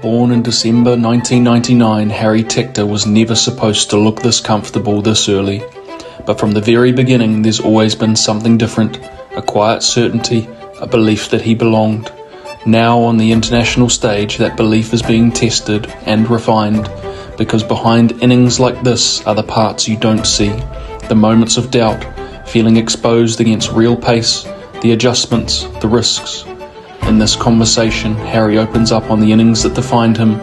Born in December 1999, Harry Tector was never supposed to look this comfortable this early. But from the very beginning, there's always been something different, a quiet certainty, a belief that he belonged. Now on the international stage, that belief is being tested and refined, because behind innings like this are the parts you don't see, the moments of doubt, feeling exposed against real pace, the adjustments, the risks. In this conversation, Harry opens up on the innings that defined him,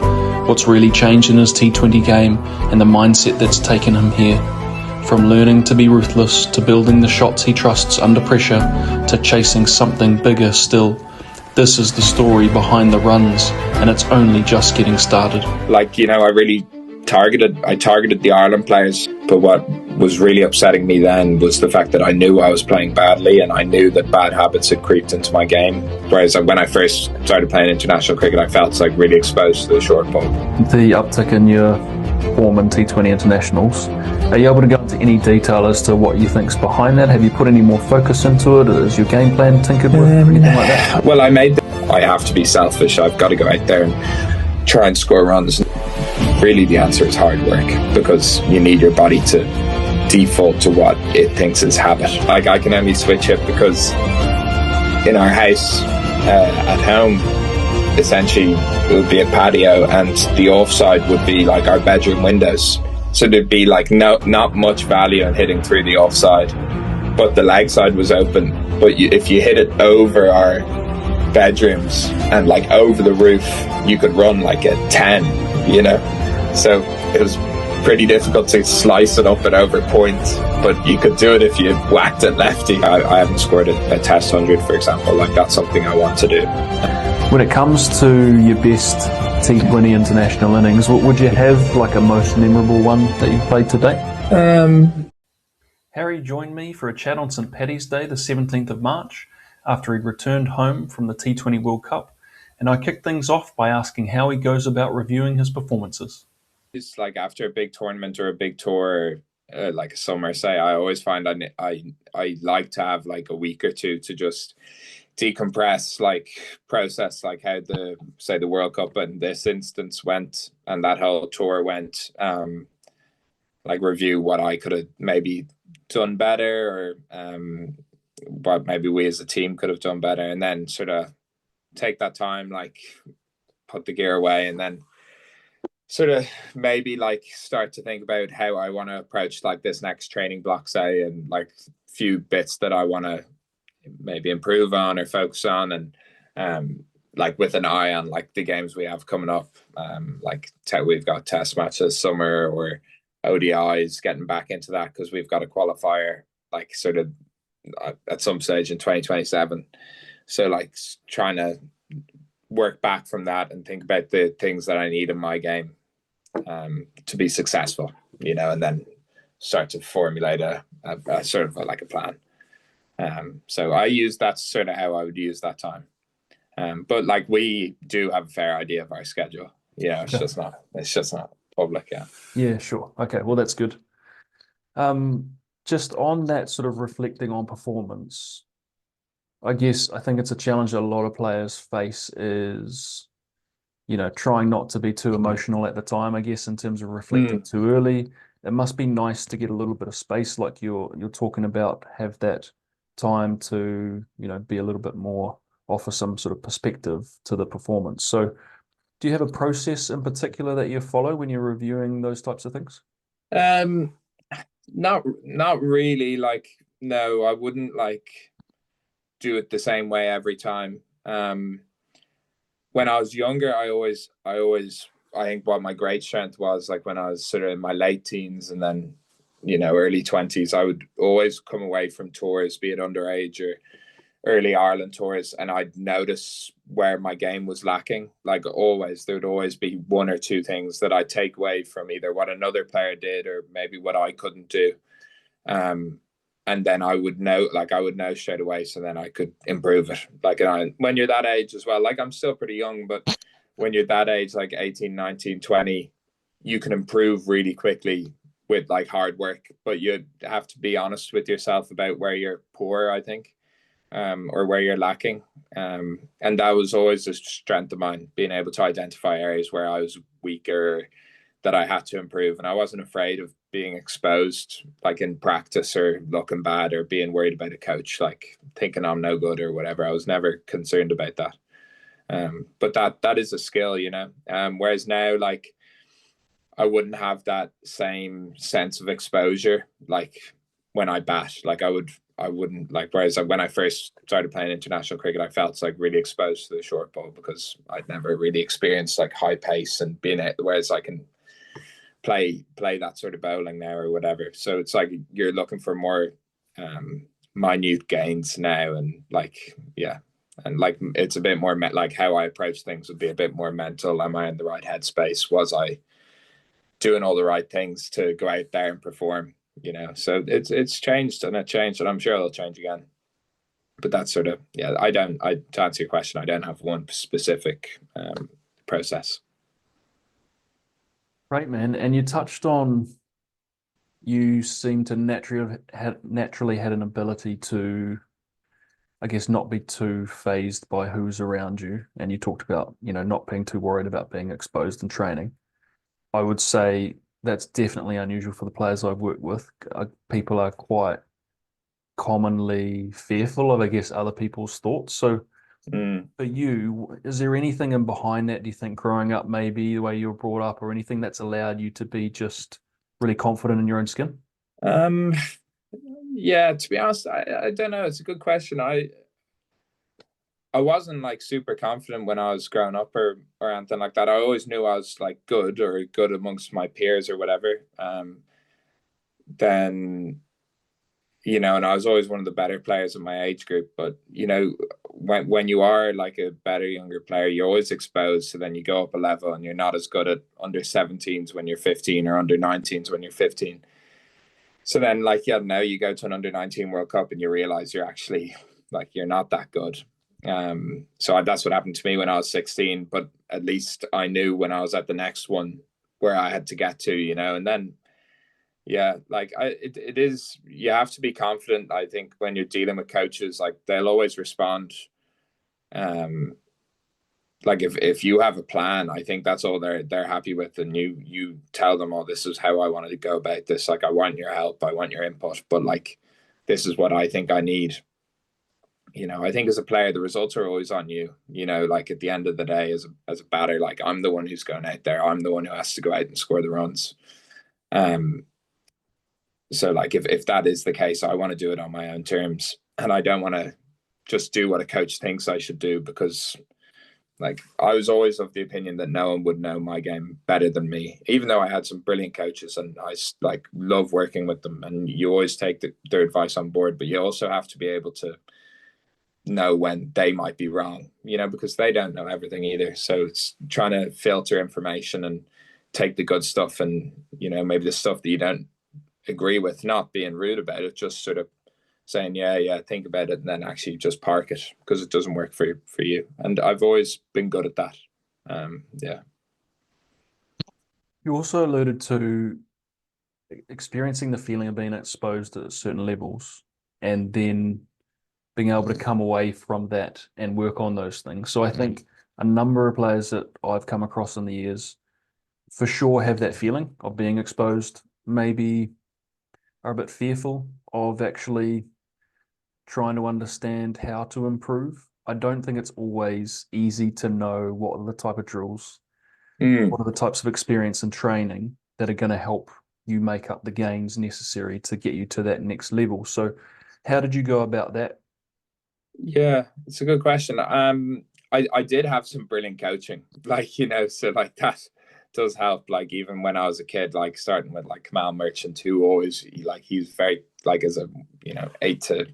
what's really changed in his T20 game, and the mindset that's taken him here. From learning to be ruthless, to building the shots he trusts under pressure, to chasing something bigger still. This is the story behind the runs, and it's only just getting started. I targeted the Ireland players, but what was really upsetting me then was the fact that I knew I was playing badly, and I knew that bad habits had creeped into my game. Whereas when I first started playing international cricket, I felt like really exposed to the short ball. The uptick in your form in T20 internationals, are you able to go into any detail as to what you think's behind that? Have you put any more focus into it? Is your game plan tinkered with or anything like that? Well, I have to be selfish. I've got to go out there and try and score runs. Really, the answer is hard work, because you need your body to default to what it thinks is habit. Like, I can only switch it because in our house at home, essentially it would be a patio, and the offside would be like our bedroom windows. So there'd be like not much value in hitting through the offside, but the leg side was open. But if you hit it over our bedrooms and like over the roof, you could run like a 10, So it was pretty difficult to slice it up at over points, but you could do it if you whacked it lefty. I haven't scored a test 100, for example. Like, that's something I want to do. When it comes to your best T20 international innings, what would you have like a most memorable one that you've played to date? Harry joined me for a chat on St. Paddy's Day, the 17th of March, after he'd returned home from the T20 World Cup, and I kicked things off by asking how he goes about reviewing his performances. It's like after a big tournament or a big tour, like a summer, say, I always find I like to have like a week or two to just decompress, like process like how the World Cup in this instance went and that whole tour went, like review what I could have maybe done better, or what maybe we as a team could have done better, and then sort of take that time, like put the gear away, and then sort of maybe like start to think about how I want to approach like this next training block, say, and like few bits that I want to maybe improve on or focus on, and like with an eye on like the games we have coming up, we've got test matches summer or ODIs, getting back into that because we've got a qualifier like sort of at some stage in 2027. So like trying to work back from that and think about the things that I need in my game to be successful, and then start to formulate a sort of like a plan. So I use that's sort of how I would use that time. But like we do have a fair idea of our schedule. It's just not public. Yeah, sure. Okay, well, that's good. Just on that sort of reflecting on performance, I think it's a challenge that a lot of players face is, trying not to be too emotional at the time, I guess, in terms of reflecting too early. It must be nice to get a little bit of space, like you're talking about, have that time to, be a little bit more, offer some sort of perspective to the performance. So do you have a process in particular that you follow when you're reviewing those types of things? Not really. Like, no, I wouldn't like do it the same way every time. When I was younger, I think what my great strength was, like when I was sort of in my late teens and then, early 20s, I would always come away from tours, be it underage or early Ireland tours, and I'd notice where my game was lacking. Like always, there would always be one or two things that I'd take away from either what another player did or maybe what I couldn't do. And then I would know straight away, so then I could improve it. Like, when you're that age as well, like I'm still pretty young, but when you're that age, like 18, 19, 20, you can improve really quickly with like hard work, but you have to be honest with yourself about where you're poor, I think. or where you're lacking. And that was always a strength of mine, being able to identify areas where I was weaker, that I had to improve. And I wasn't afraid of being exposed, like in practice or looking bad or being worried about a coach, like thinking I'm no good or whatever. I was never concerned about that. But that is a skill, you know. Whereas now, like, I wouldn't have that same sense of exposure, like when I bat. Like I wouldn't like. Whereas when I first started playing international cricket, I felt like really exposed to the short ball because I'd never really experienced like high pace and being it. Whereas I can play that sort of bowling now or whatever. So it's like you're looking for more minute gains now, and like yeah, and like it's a bit more like how I approach things would be a bit more mental. Am I in the right headspace? Was I doing all the right things to go out there and perform? You know, so it's changed and it changed, and I'm sure it'll change again. But that's sort of yeah. I to answer your question, I don't have one specific process. Great, man. And you touched on you seem to naturally had an ability to, I guess, not be too phased by who's around you. And you talked about, not being too worried about being exposed in training. I would say that's definitely unusual for the players I've worked with. People are quite commonly fearful of, I guess, other people's thoughts. So for you, is there anything in behind that, do you think, growing up, maybe the way you were brought up, or anything that's allowed you to be just really confident in your own skin? Um, yeah, to be honest, I don't know. It's a good question. I wasn't like super confident when I was growing up or anything like that. I always knew I was like good or good amongst my peers or whatever. Then and I was always one of the better players in my age group. But when you are like a better younger player, you're always exposed. So then you go up a level, and you're not as good at under 17s when you're 15 or under 19s when you're 15. So then, like, yeah, now you go to an under 19 World Cup and you realize you're actually like you're not that good. That's what happened to me when I was 16. But at least I knew when I was at the next one where I had to get to, and then yeah, like it is. You have to be confident. I think when you're dealing with coaches, like they'll always respond. Um, like if you have a plan, I think that's all they're happy with, and you tell them, oh, this is how I wanted to go about this. Like I want your help, I want your input, but like this is what I think I need. I think as a player, the results are always on you. Like at the end of the day, as a batter, like I'm the one who's going out there. I'm the one who has to go out and score the runs. So like if that is the case, I want to do it on my own terms, and I don't want to just do what a coach thinks I should do, because like I was always of the opinion that no one would know my game better than me, even though I had some brilliant coaches and I like love working with them, and you always take their advice on board, but you also have to be able to know when they might be wrong, because they don't know everything either. So it's trying to filter information and take the good stuff, and maybe the stuff that you don't agree with, not being rude about it, just sort of saying, yeah, think about it, and then actually just park it because it doesn't work for you. And I've always been good at that. Yeah. You also alluded to experiencing the feeling of being exposed at certain levels and then being able to come away from that and work on those things. So I think a number of players that I've come across in the years for sure have that feeling of being exposed, maybe are a bit fearful of actually trying to understand how to improve. I don't think it's always easy to know what are the type of drills, what are the types of experience and training that are going to help you make up the gains necessary to get you to that next level. So how did you go about that? Yeah, it's a good question. I did have some brilliant coaching, like, so like that does help. Like even when I was a kid, like starting with like Kamal Merchant, who always like he's very like as a 8 to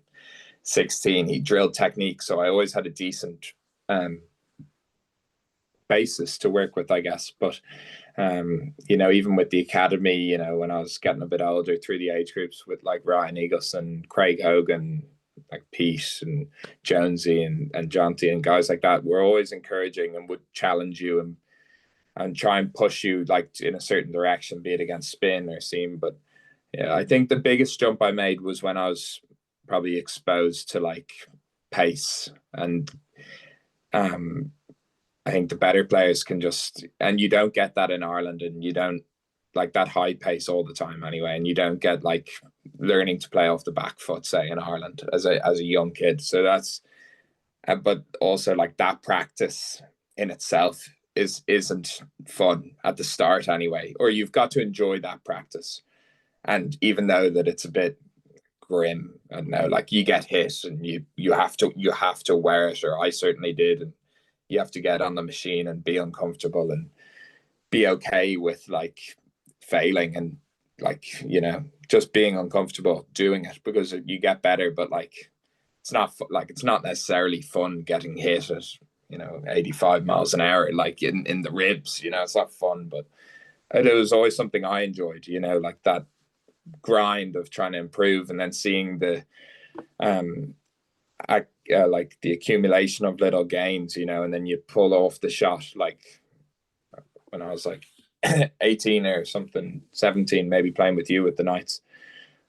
16, he drilled technique. So I always had a decent basis to work with, I guess. But even with the academy, when I was getting a bit older through the age groups with like Ryan Eagleson, Craig Hogan, like Pete and Jonesy and Jonty and guys like that, were always encouraging and would challenge you and try and push you like in a certain direction, be it against spin or seam. But yeah, I think the biggest jump I made was when I was probably exposed to like pace, and I think the better players can just, and you don't get that in Ireland, and you don't like that high pace all the time anyway, and you don't get like learning to play off the back foot, say, in Ireland as a young kid. So that's, but also like that practice in itself isn't fun at the start anyway, or you've got to enjoy that practice. And even though that it's a bit grim, and now like you get hit and you have to wear it, or I certainly did, and you have to get on the machine and be uncomfortable and be okay with like failing, and like, you know, just being uncomfortable doing it, because you get better. But like it's not necessarily fun getting hit at, you know, 85 miles an hour like in the ribs, you know. It's not fun, but it was always something I enjoyed, you know, like that grind of trying to improve, and then seeing the like the accumulation of little gains, you know, and then you pull off the shot. Like when I was like 18 or something, 17, maybe playing with you with the Knights. I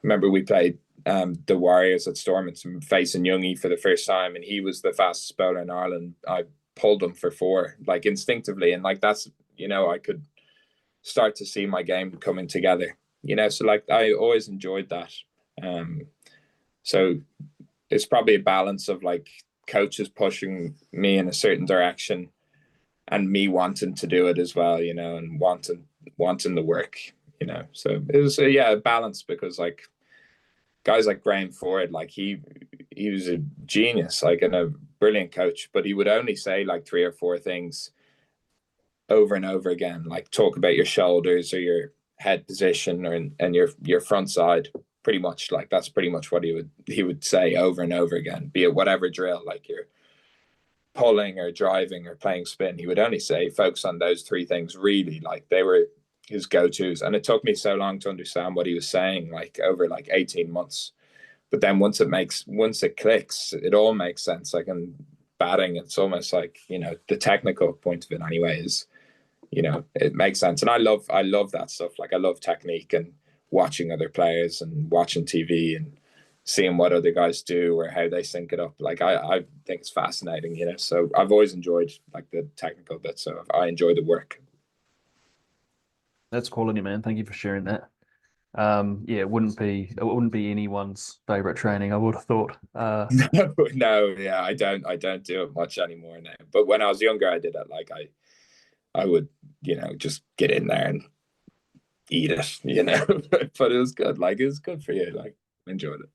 remember we played the Warriors at Stormont, facing Youngie for the first time, and he was the fastest bowler in Ireland. I pulled him for 4, like instinctively, and like that's, you know, I could start to see my game coming together, you know. So like I always enjoyed that. So it's probably a balance of like coaches pushing me in a certain direction and me wanting to do it as well, you know, and wanting the work, you know. So it was a balance, because like guys like Graham Ford, like he was a genius, like, and a brilliant coach, but he would only say like 3 or 4 things over and over again, like talk about your shoulders or your head position, or and your front side. Pretty much, like that's pretty much what he would say over and over again, be it whatever drill, like you're pulling or driving or playing spin. He would only say focus on those 3 things, really, like they were his go-tos. And it took me so long to understand what he was saying, like over like 18 months. But then once it clicks, it all makes sense. Like in batting, it's almost like, you know, the technical point of it anyway is, you know, it makes sense. And I love that stuff. Like I love technique and watching other players and watching TV and seeing what other guys do or how they sync it up. Like I think it's fascinating, you know. So I've always enjoyed like the technical bit. So I enjoy the work. That's quality, man. Thank you for sharing that. Yeah, it wouldn't be anyone's favorite training, I would have thought. No, yeah, I don't do it much anymore now. But when I was younger, I did it. Like I would, you know, just get in there and eat it, you know. But it was good. Like it was good for you. Like enjoyed it.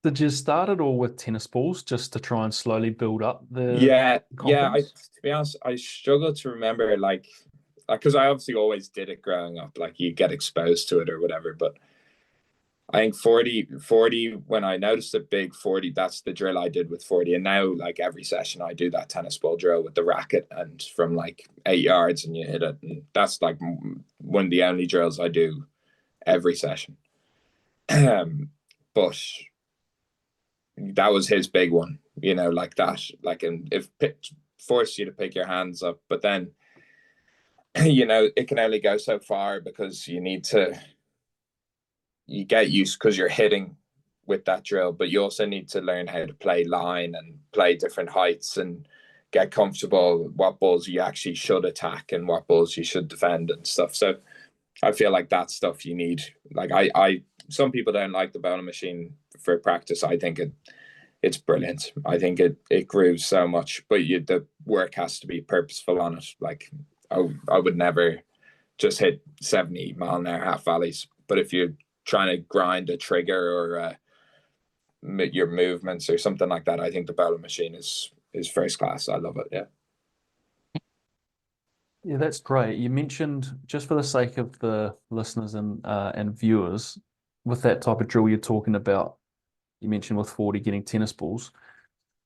Did you start it all with tennis balls just to try and slowly build up the Yeah. I, confidence? to be honest, I struggle to remember like, because I obviously always did it growing up. Like you get exposed to it or whatever. But I think 40, when I noticed a big 40, that's the drill I did with 40. And now, like every session, I do that tennis ball drill with the racket and from like 8 yards and you hit it. And that's like one of the only drills I do every session. But that was his big one, you know, like that. Like, and if force you to pick your hands up, but then, you know, it can only go so far, because you get used because you're hitting with that drill, but you also need to learn how to play line and play different heights and get comfortable what balls you actually should attack and what balls you should defend and stuff. So I feel like that stuff you need. Like I some people don't like the bowling machine for practice. I think it's brilliant. I think it grooves so much, but the work has to be purposeful on it. Like I would never just hit 70-mile-an-hour half volleys, but if you're trying to grind a trigger or your movements or something like that, I think the bowling machine is first class. I love it. Yeah. Yeah, that's great. You mentioned, just for the sake of the listeners and viewers, with that type of drill you're talking about, you mentioned with 40 getting tennis balls.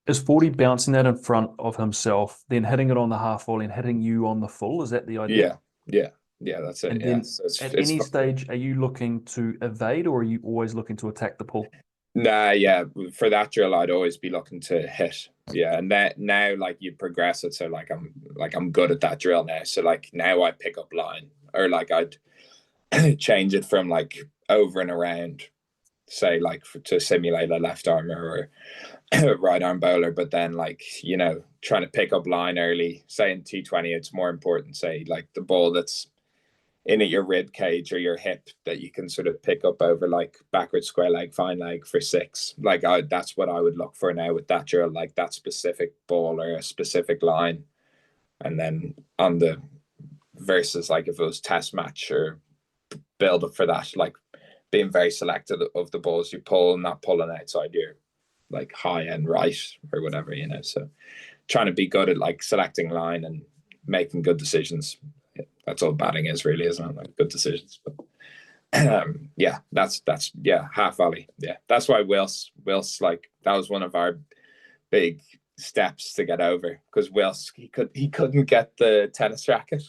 Is 40 bouncing that in front of himself, then hitting it on the half volley and hitting you on the full? Is that the idea? Yeah. Yeah. Yeah. That's it. And Yeah. then So at it's any fun. stage, are you looking to evade or are you always looking to attack the pull? Nah, yeah. For that drill, I'd always be looking to hit. Yeah, and that now, like you progress it, so I'm good at that drill now. So like now I pick up line, or like I'd change it from like over and around, say like to simulate a left armer, or right arm bowler, but then like, you know, trying to pick up line early. Say in T20, it's more important, say like the ball that's in at your rib cage or your hip that you can sort of pick up over like backward square leg, fine leg for six. Like that's what I would look for now with that drill, like that specific ball or a specific line. And then on the versus, like if it was test match or build up for that, like being very selective of the balls you pull, not pulling outside your like high end right or whatever, you know. So trying to be good at like selecting line and making good decisions. That's all batting is really, isn't it? Like good decisions. But yeah, that's yeah, half volley. Yeah, that's why Wills like that was one of our big steps to get over, because Wills he couldn't get the tennis racket.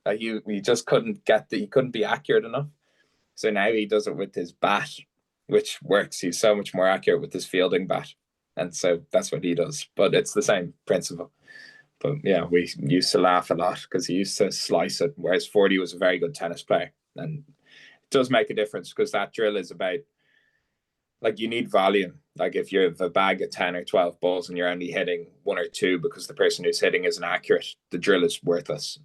He just couldn't get he couldn't be accurate enough. So now he does it with his bat, which works. He's so much more accurate with his fielding bat. And so that's what he does. But it's the same principle. But yeah, we used to laugh a lot because he used to slice it, whereas 40 was a very good tennis player. And it does make a difference because that drill is about, like, you need volume. Like if you have a bag of 10 or 12 balls and you're only hitting one or two because the person who's hitting isn't accurate, the drill is worthless.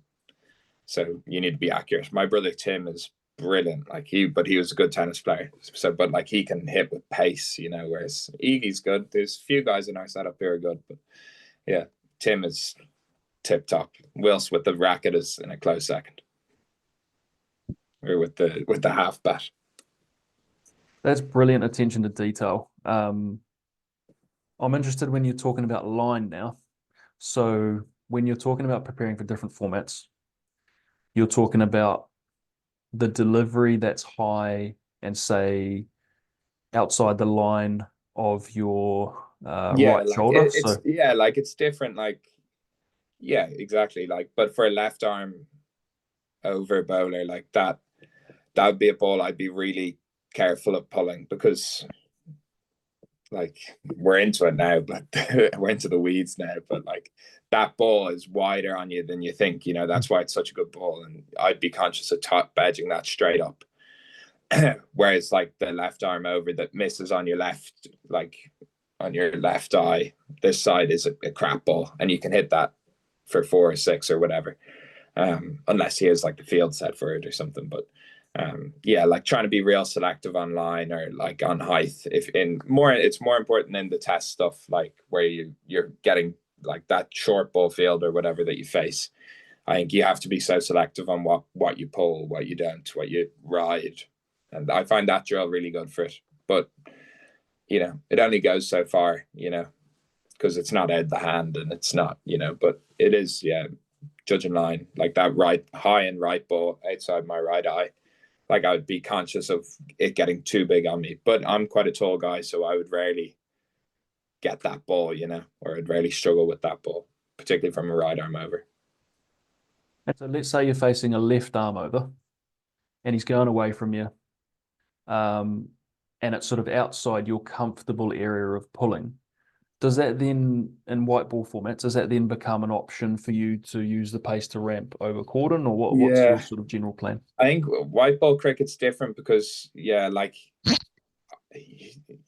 So you need to be accurate. My brother Tim is brilliant. Like but he was a good tennis player. So, but like he can hit with pace, you know, whereas Iggy's good. There's a few guys in our setup who are good, but yeah, Tim is tip top. Wills with the racket is in a close second, or with the half bat. That's brilliant attention to detail. I'm interested when you're talking about line now. So when you're talking about preparing for different formats, you're talking about the delivery that's high and say outside the line of your right like shoulder. It's yeah, like it's different. Like yeah, exactly. Like, but for a left arm over bowler like that would be a ball I'd be really careful of pulling, because like we're into it now, but we're into the weeds now. But like that ball is wider on you than you think. You know, that's why it's such a good ball, and I'd be conscious of edging that straight up. Whereas like the left arm over that misses on your left, like on your left eye, this side is a crap ball, and you can hit that for 4 or 6 or whatever, unless he has like the field set for it or something. But yeah, like trying to be real selective on line or like on height. If in more, it's more important in the test stuff, like where you're getting like that short ball field or whatever that you face. I think you have to be so selective on what you pull, what you don't, what you ride. And I find that drill really good for it. But, you know, it only goes so far, you know, because it's not out the hand and it's not, you know, but it is, yeah, judging line, like that right, high and right ball outside my right eye. Like I would be conscious of it getting too big on me. But I'm quite a tall guy, so I would rarely get that ball, you know, or I'd rarely struggle with that ball, particularly from a right arm over. And so let's say you're facing a left arm over and he's going away from you. And it's sort of outside your comfortable area of pulling. Does that then, in white ball formats, does that then become an option for you to use the pace to ramp over cordon, or what's your sort of general plan? I think white ball cricket's different because, yeah, like in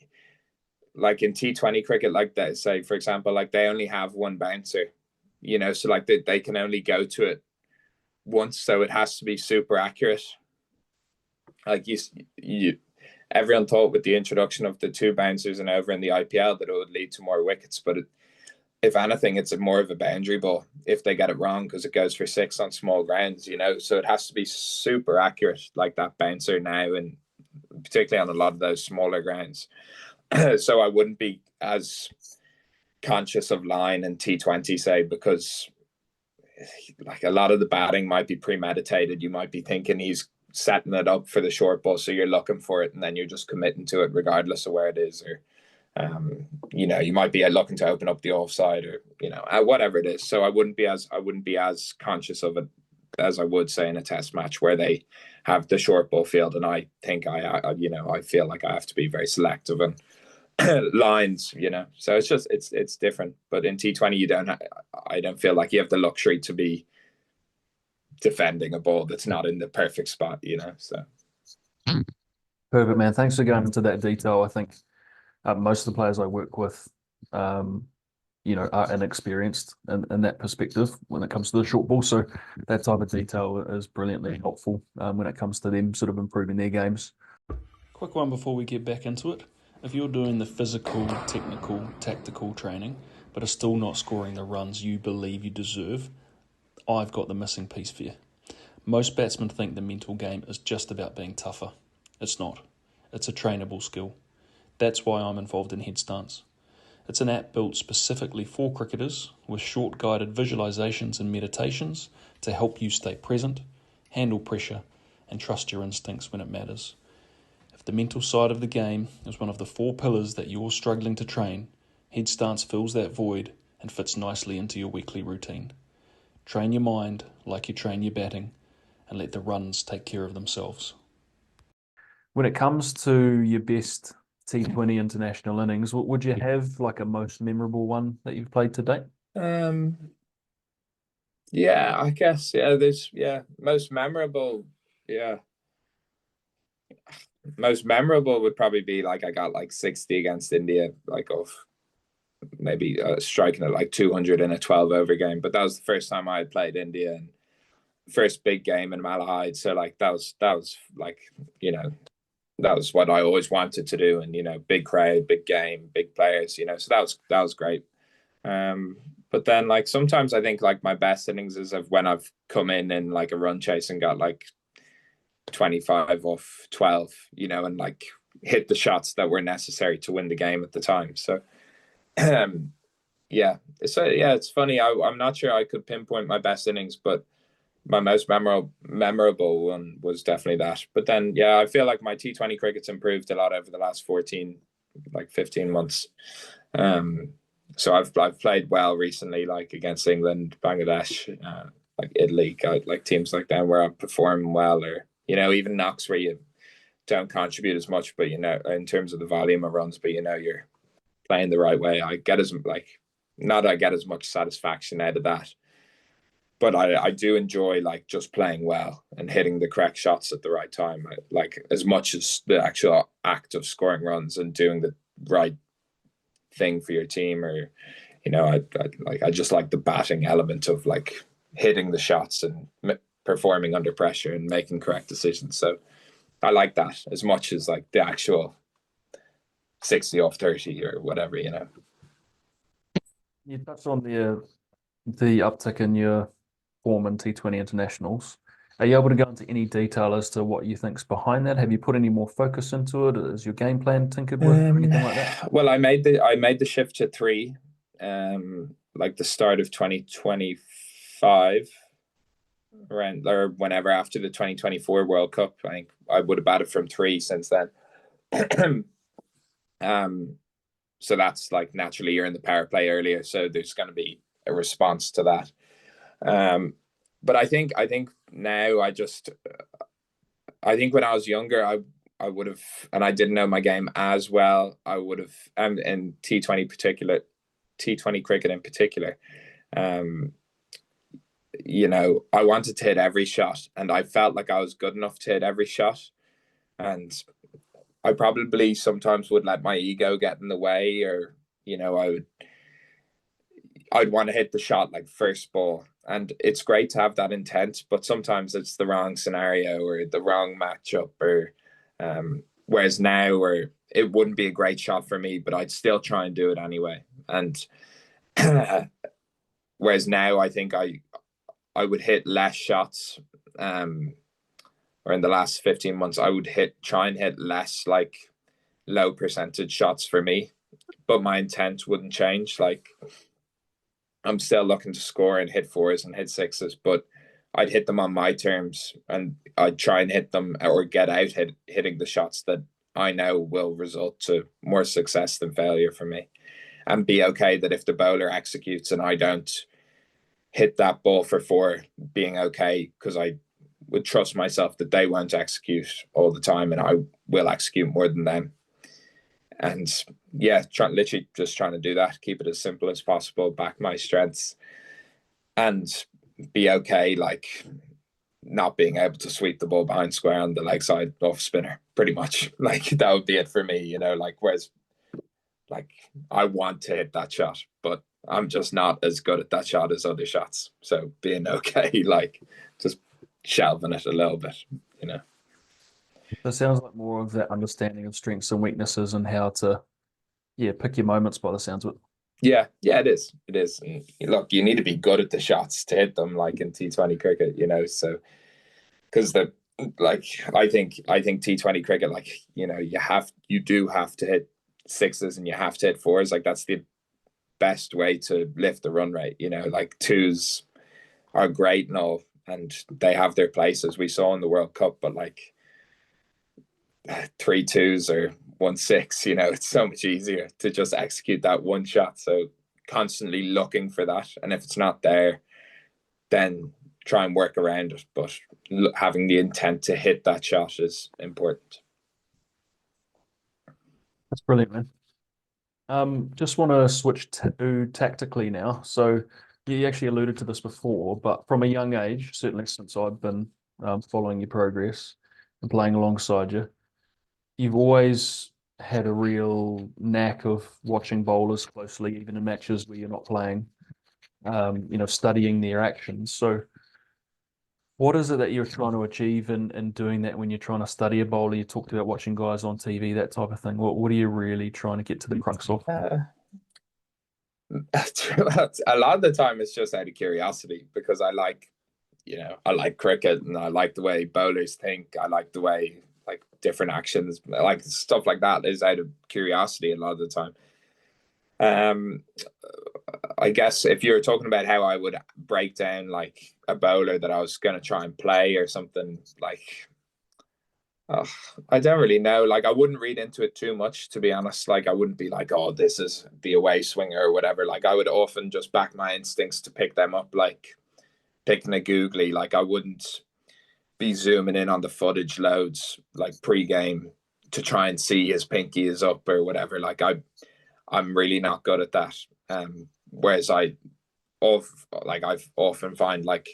T20 cricket, like that, say, for example, like they only have one bouncer, you know, so like they can only go to it once, so it has to be super accurate. Like everyone thought with the introduction of the 2 bouncers and over in the IPL that it would lead to more wickets, but if anything, it's more of a boundary ball if they get it wrong, because it goes for 6 on small grounds, you know. So it has to be super accurate, like that bouncer now, and particularly on a lot of those smaller grounds. So I wouldn't be as conscious of line in T20, say, because like a lot of the batting might be premeditated. You might be thinking he's setting it up for the short ball, so you're looking for it and then you're just committing to it regardless of where it is. Or you know, you might be looking to open up the offside, or you know, whatever it is. So I wouldn't be as conscious of it as I would say in a test match where they have the short ball field, and I think I you know, I feel like I have to be very selective and lines, you know. So it's different. But in T20 I don't feel like you have the luxury to be defending a ball that's not in the perfect spot, you know. So Perfect, man. Thanks for going into that detail. I think most of the players I work with are inexperienced in that perspective when it comes to the short ball. So that type of detail is brilliantly helpful when it comes to them sort of improving their games. Quick one before we get back into it. If you're doing the physical, technical, tactical training, but are still not scoring the runs you believe you deserve, I've got the missing piece for you. Most batsmen think the mental game is just about being tougher. It's not. It's a trainable skill. That's why I'm involved in Headstance. It's an app built specifically for cricketers with short guided visualizations and meditations to help you stay present, handle pressure, and trust your instincts when it matters. If the mental side of the game is one of the 4 pillars that you're struggling to train, Headstance fills that void and fits nicely into your weekly routine. Train your mind like you train your batting and let the runs take care of themselves. When it comes to your best T20 international innings, would you have like a most memorable one that you've played to date? Yeah, I guess, most memorable, most memorable would probably be like I got like 60 against India, like of maybe striking at like 200 in a 12 over game. But that was the first time I had played India and first big game in Malahide. So like that was like, that was what I always wanted to do. And, big crowd, big game, big players, so that was great. But then like sometimes I think like my best innings is of when I've come in like a run chase and got like 25 off 12, and like hit the shots that were necessary to win the game at the time. So it's funny. I'm not sure I could pinpoint my best innings, but my most memorable one was definitely that. But then, I feel like my T20 cricket's improved a lot over the last 15 months. So I've played well recently, like against England, Bangladesh, like Italy, like teams like that where I perform well, or even knocks where you don't contribute as much, but in terms of the volume of runs, but you're playing the right way. I get as much satisfaction out of that, but I do enjoy like just playing well and hitting the correct shots at the right time, like as much as the actual act of scoring runs and doing the right thing for your team. Or I just like the batting element of like hitting the shots and performing under pressure and making correct decisions. So I like that as much as like the actual 60 off 30 or whatever. You touched on the uptick in your form in T20 internationals. Are you able to go into any detail as to what you think's behind that? Have you put any more focus into it? Is your game plan tinkered with or anything like that? Well, I made the shift to 3, like the start of 2025, around or whenever after the 2024 World Cup. I think I would have batted from 3 since then. So that's like naturally you're in the power play earlier, so there's going to be a response to that. But I think now I think when I was younger, I would have, and I didn't know my game as well. I would have, in T20 cricket in particular, I wanted to hit every shot, and I felt like I was good enough to hit every shot, and I probably sometimes would let my ego get in the way, or I'd want to hit the shot like first ball. And it's great to have that intent, but sometimes it's the wrong scenario or the wrong matchup, or whereas now, where it wouldn't be a great shot for me, but I'd still try and do it anyway. And whereas now, I think I would hit less shots, or in the last 15 months, I would try and hit less like low percentage shots for me, but my intent wouldn't change. Like I'm still looking to score and hit 4s and hit 6s, but I'd hit them on my terms, and I'd try and hit them or get out hitting the shots that I know will result to more success than failure for me, and be okay that if the bowler executes and I don't hit that ball for 4, being okay, because I would trust myself that they won't execute all the time and I will execute more than them. And literally just trying to do that, keep it as simple as possible, back my strengths, and be okay like not being able to sweep the ball behind square on the leg side off spinner, pretty much. Like that would be it for me, like whereas like I want to hit that shot, but I'm just not as good at that shot as other shots. So being okay, like just shelving it a little bit, you know. So it sounds like more of that understanding of strengths and weaknesses and how to, yeah, pick your moments by the sounds of it. Yeah, it is. It is. And look, you need to be good at the shots to hit them, like in T20 cricket, you know. So because the like, I think T20 cricket, like you do have to hit sixes and you have to hit fours. Like that's the best way to lift the run rate. You know, like twos are great and all, and they have their place as we saw in the World Cup. But like 3 twos or 1 6, you know, it's so much easier to just execute that one shot. So constantly looking for that, and if it's not there, then try and work around it. But having the intent to hit that shot is important. That's brilliant, man. Just want to switch to tactically now. So you actually alluded to this before, but from a young age, certainly since I've been following your progress and playing alongside you, you've always had a real knack of watching bowlers closely, even in matches where you're not playing, studying their actions. So what is it that you're trying to achieve in doing that when you're trying to study a bowler? You talked about watching guys on TV, that type of thing. What are you really trying to get to the crux of? A lot of the time it's just out of curiosity because I like cricket and I like the way bowlers think. I like the way like different actions, like stuff like that is out of curiosity a lot of the time. Um, I guess if you're talking about how I would break down like a bowler that I was going to try and play or something, like uh, I don't really know. Like I wouldn't read into it too much, to be honest. Like I wouldn't be like, oh, this is the away swinger or whatever. Like I would often just back my instincts to pick them up, like picking a googly. Like I wouldn't be zooming in on the footage loads like pre-game to try and see his pinky is up or whatever. Like I'm really not good at that. Whereas I've often find like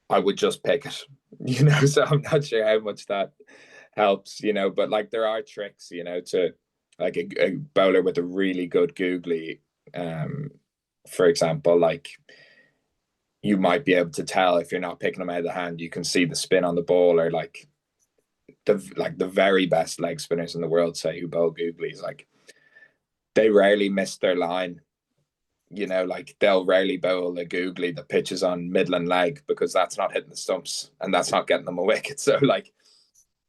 I would just pick it, you know. So I'm not sure how much that helps, you know. But like there are tricks, you know, to like a bowler with a really good googly, um, for example, like you might be able to tell if you're not picking them out of the hand. You can see the spin on the ball, or like the very best leg spinners in the world, say, who bowl googlies, like they rarely miss their line. You know, like they'll rarely bowl a googly that pitches on Midland leg because that's not hitting the stumps and that's not getting them a wicket. So like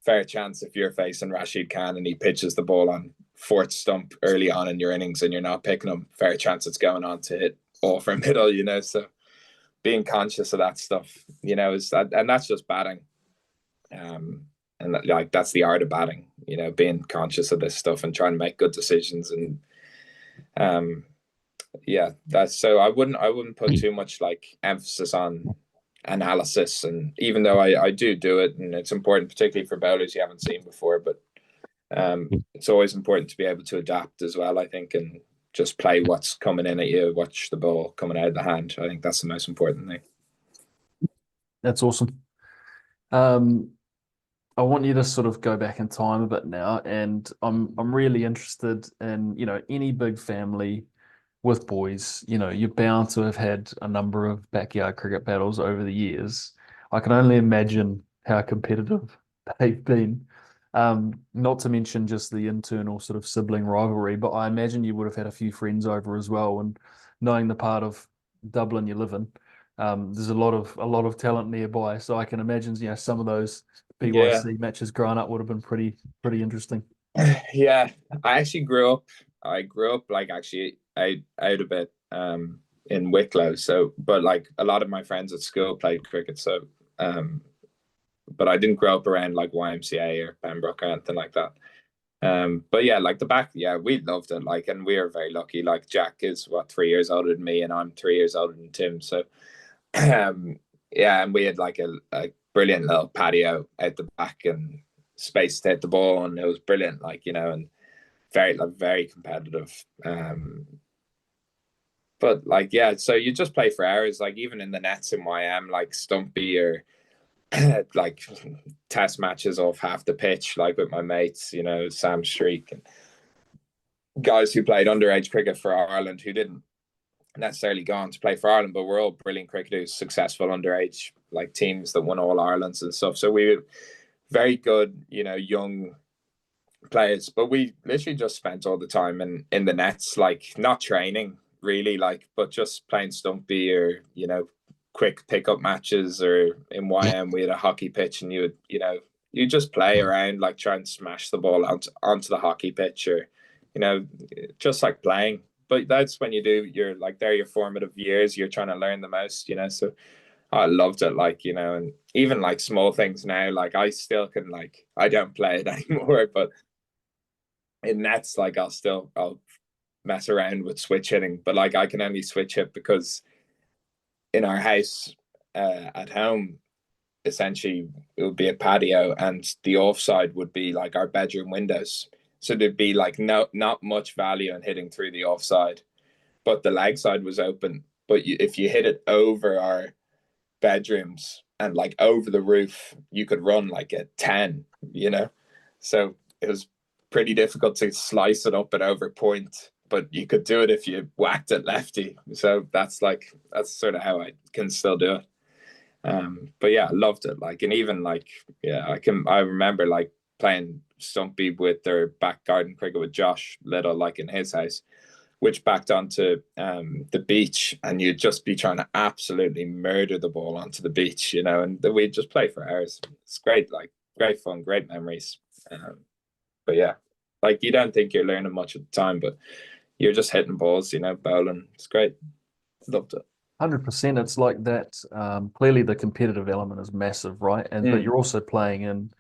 fair chance if you're facing Rashid Khan and he pitches the ball on fourth stump early on in your innings and you're not picking him, fair chance it's going on to hit off or middle, you know. So being conscious of that stuff, you know, is that, and that's just batting. And like that's the art of batting, you know, being conscious of this stuff and trying to make good decisions. And um yeah, that's, so I wouldn't put too much like emphasis on analysis. And even though I do it, and it's important particularly for bowlers you haven't seen before, but it's always important to be able to adapt as well, I think, and just play what's coming in at you, watch the ball coming out of the hand. I think that's the most important thing. That's awesome. Um, I want you to sort of go back in time a bit now, and I'm really interested in, any big family with boys, you're bound to have had a number of backyard cricket battles over the years. I can only imagine how competitive they've been. Not to mention just the internal sort of sibling rivalry, but I imagine you would have had a few friends over as well. And knowing the part of Dublin you live in, there's a lot of talent nearby. So I can imagine, some of those Yeah. BYC matches growing up would have been pretty interesting. Yeah, I grew up like actually out a bit in Wicklow. So but like a lot of my friends at school played cricket. So um but I didn't grow up around like YMCA or Pembroke or anything like that. But yeah, like the back, yeah, we loved it. Like, and we are very lucky. Like Jack is what, 3 years older than me, and I'm 3 years older than Tim. So yeah, and we had like a brilliant little patio out the back and space to hit the ball, and it was brilliant. Like, you know, and very competitive. But like yeah, so you just play for hours. Like even in the nets in YM, like Stumpy or like test matches off half the pitch, like with my mates, you know, Sam Streak. And guys who played underage cricket for Ireland who didn't necessarily go on to play for Ireland, but we're all brilliant cricketers, successful underage like teams that won all Irelands and stuff. So we were very good, young players, but we literally just spent all the time in the nets, like not training really, like, but just playing stumpy or quick pickup matches. Or in YM we had a hockey pitch, and you just play around, like try and smash the ball onto the hockey pitch, or just like playing. But that's when you're like, they're your formative years, you're trying to learn the most. So I loved it, like, and even like small things now, like I still can, like, I don't play it anymore, but in nets, like I'll mess around with switch hitting, but like I can only switch hit because in our house at home, essentially it would be a patio, and the offside would be like our bedroom windows. So there'd be like not much value in hitting through the offside, but the leg side was open. But if you hit it over our bedrooms and like over the roof, you could run like a 10. So it was pretty difficult to slice it up and over point, but you could do it if you whacked it lefty. So that's sort of how I can still do it. But yeah, I loved it. Like, and even like, yeah, I remember like playing stumpy with their back garden cricket with Josh Little, like in his house, which backed onto the beach, and you'd just be trying to absolutely murder the ball onto the beach, and we'd just play for hours. It's great, like great fun, great memories. But yeah, like you don't think you're learning much at the time, but you're just hitting balls, bowling. It's great. Loved it. 100%. It's like that. Clearly, the competitive element is massive, right? But you're also playing in,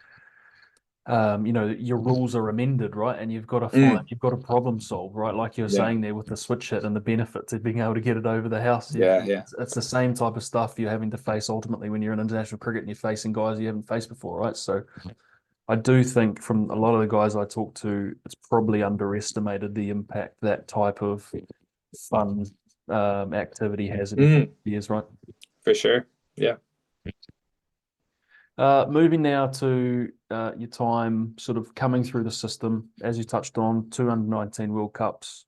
your rules are amended, right? And you've got to problem solve, right? Like you were Yeah. saying there with the switch hit and the benefits of being able to get it over the house. Yeah. It's the same type of stuff you're having to face ultimately when you're in international cricket and you're facing guys you haven't faced before, right? So I do think from a lot of the guys I talk to, it's probably underestimated the impact that type of fun activity has in years, right? For sure. Yeah. Moving now to your time sort of coming through the system, as you touched on, two under-19 World Cups.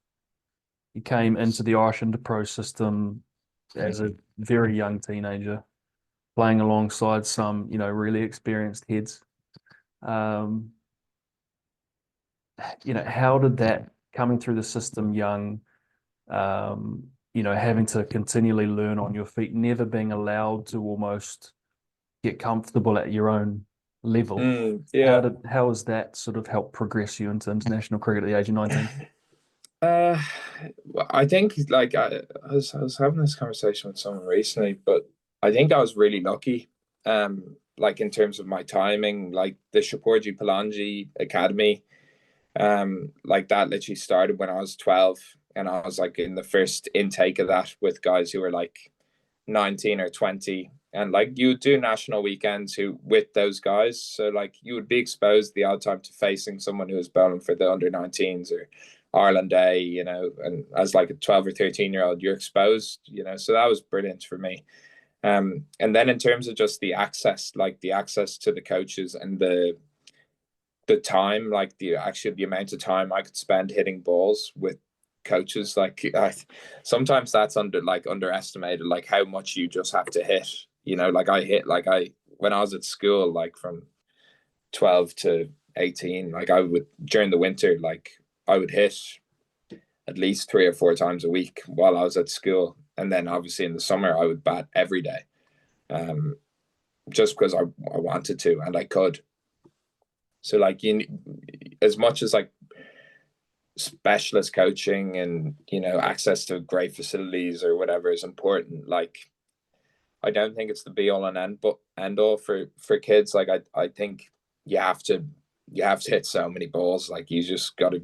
You came into the Irish Inter-Pro system as a very young teenager, playing alongside some, really experienced heads. Um, how did that coming through the system young, having to continually learn on your feet, never being allowed to almost get comfortable at your own level. Yeah. How has that sort of helped progress you into international cricket at the age of 19? I think like I was having this conversation with someone recently, but I think I was really lucky. Like in terms of my timing, like the Shapoorji Palanji Academy, like that literally started when I was 12, and I was like in the first intake of that with guys who were like 19 or 20, and like you would do national weekends with those guys, so like you would be exposed the odd time to facing someone who was bowling for the under 19s or Ireland A, and as like a 12 or 13-year-old you're exposed, so that was brilliant for me. And then in terms of just the access, like the access to the coaches and the time, like the amount of time I could spend hitting balls with coaches, like sometimes that's underestimated, like how much you just have to hit. Like I when I was at school, like from 12 to 18, like I would during the winter, like I would hit at least 3 or 4 times a week while I was at school, and then obviously in the summer I would bat every day, um, just because I wanted to and I could. So like as much as like specialist coaching and access to great facilities or whatever is important, like I don't think it's the be all and end all for kids. Like I think you have to hit so many balls. Like you just got to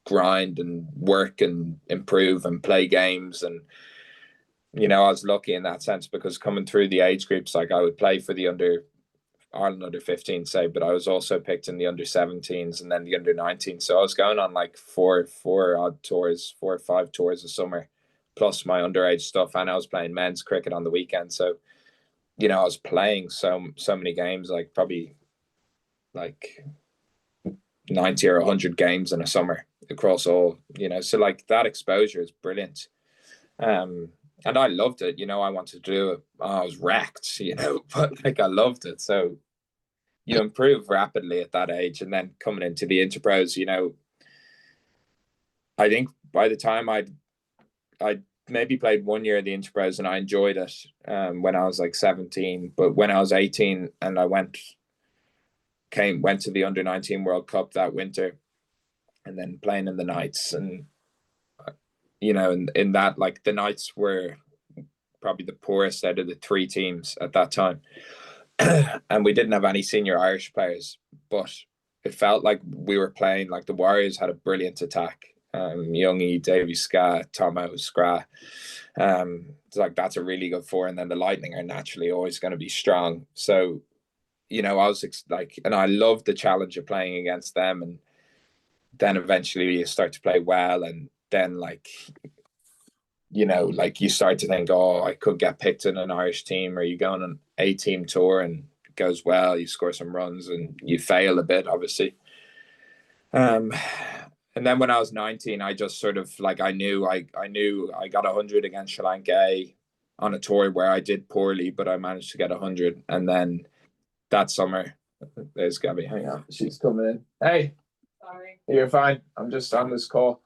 grind and work and improve and play games. And I was lucky in that sense because coming through the age groups, like I would play for the Ireland under 15, say, but I was also picked in the under 17s and then the under 19. So I was going on like four odd tours, 4 or 5 tours a summer, plus my underage stuff, and I was playing men's cricket on the weekend. So I was playing so many games, like probably like 90 or 100 games in a summer across all, so like that exposure is brilliant. And I loved it, I wanted to do it. I was wrecked, but like I loved it. So you improve rapidly at that age, and then coming into the Interpros, I think by the time I maybe played 1 year of the Interpros and I enjoyed it when I was like 17, but when I was 18 and I went to the under-19 World Cup that winter, and then playing in the Knights, and in that, like, the Knights were probably the poorest out of the three teams at that time. And we didn't have any senior Irish players, but it felt like we were playing like the Warriors had a brilliant attack. Youngie, Davy Ska, Tomo, Scra. It's like that's a really good four, and then the Lightning are naturally always going to be strong. So, I was like, and I loved the challenge of playing against them, and then eventually you start to play well, and then like you start to think, oh, I could get picked in an Irish team, or you go on an A-team tour and it goes well, you score some runs, and you fail a bit, obviously. And then when I was 19, I just sort of like, I knew I got 100 against Sri Lanka on a tour where I did poorly, but I managed to get 100. And then that summer, there's Gabby. Hang on, she's coming in. Hey, sorry, you're fine. I'm just on this call.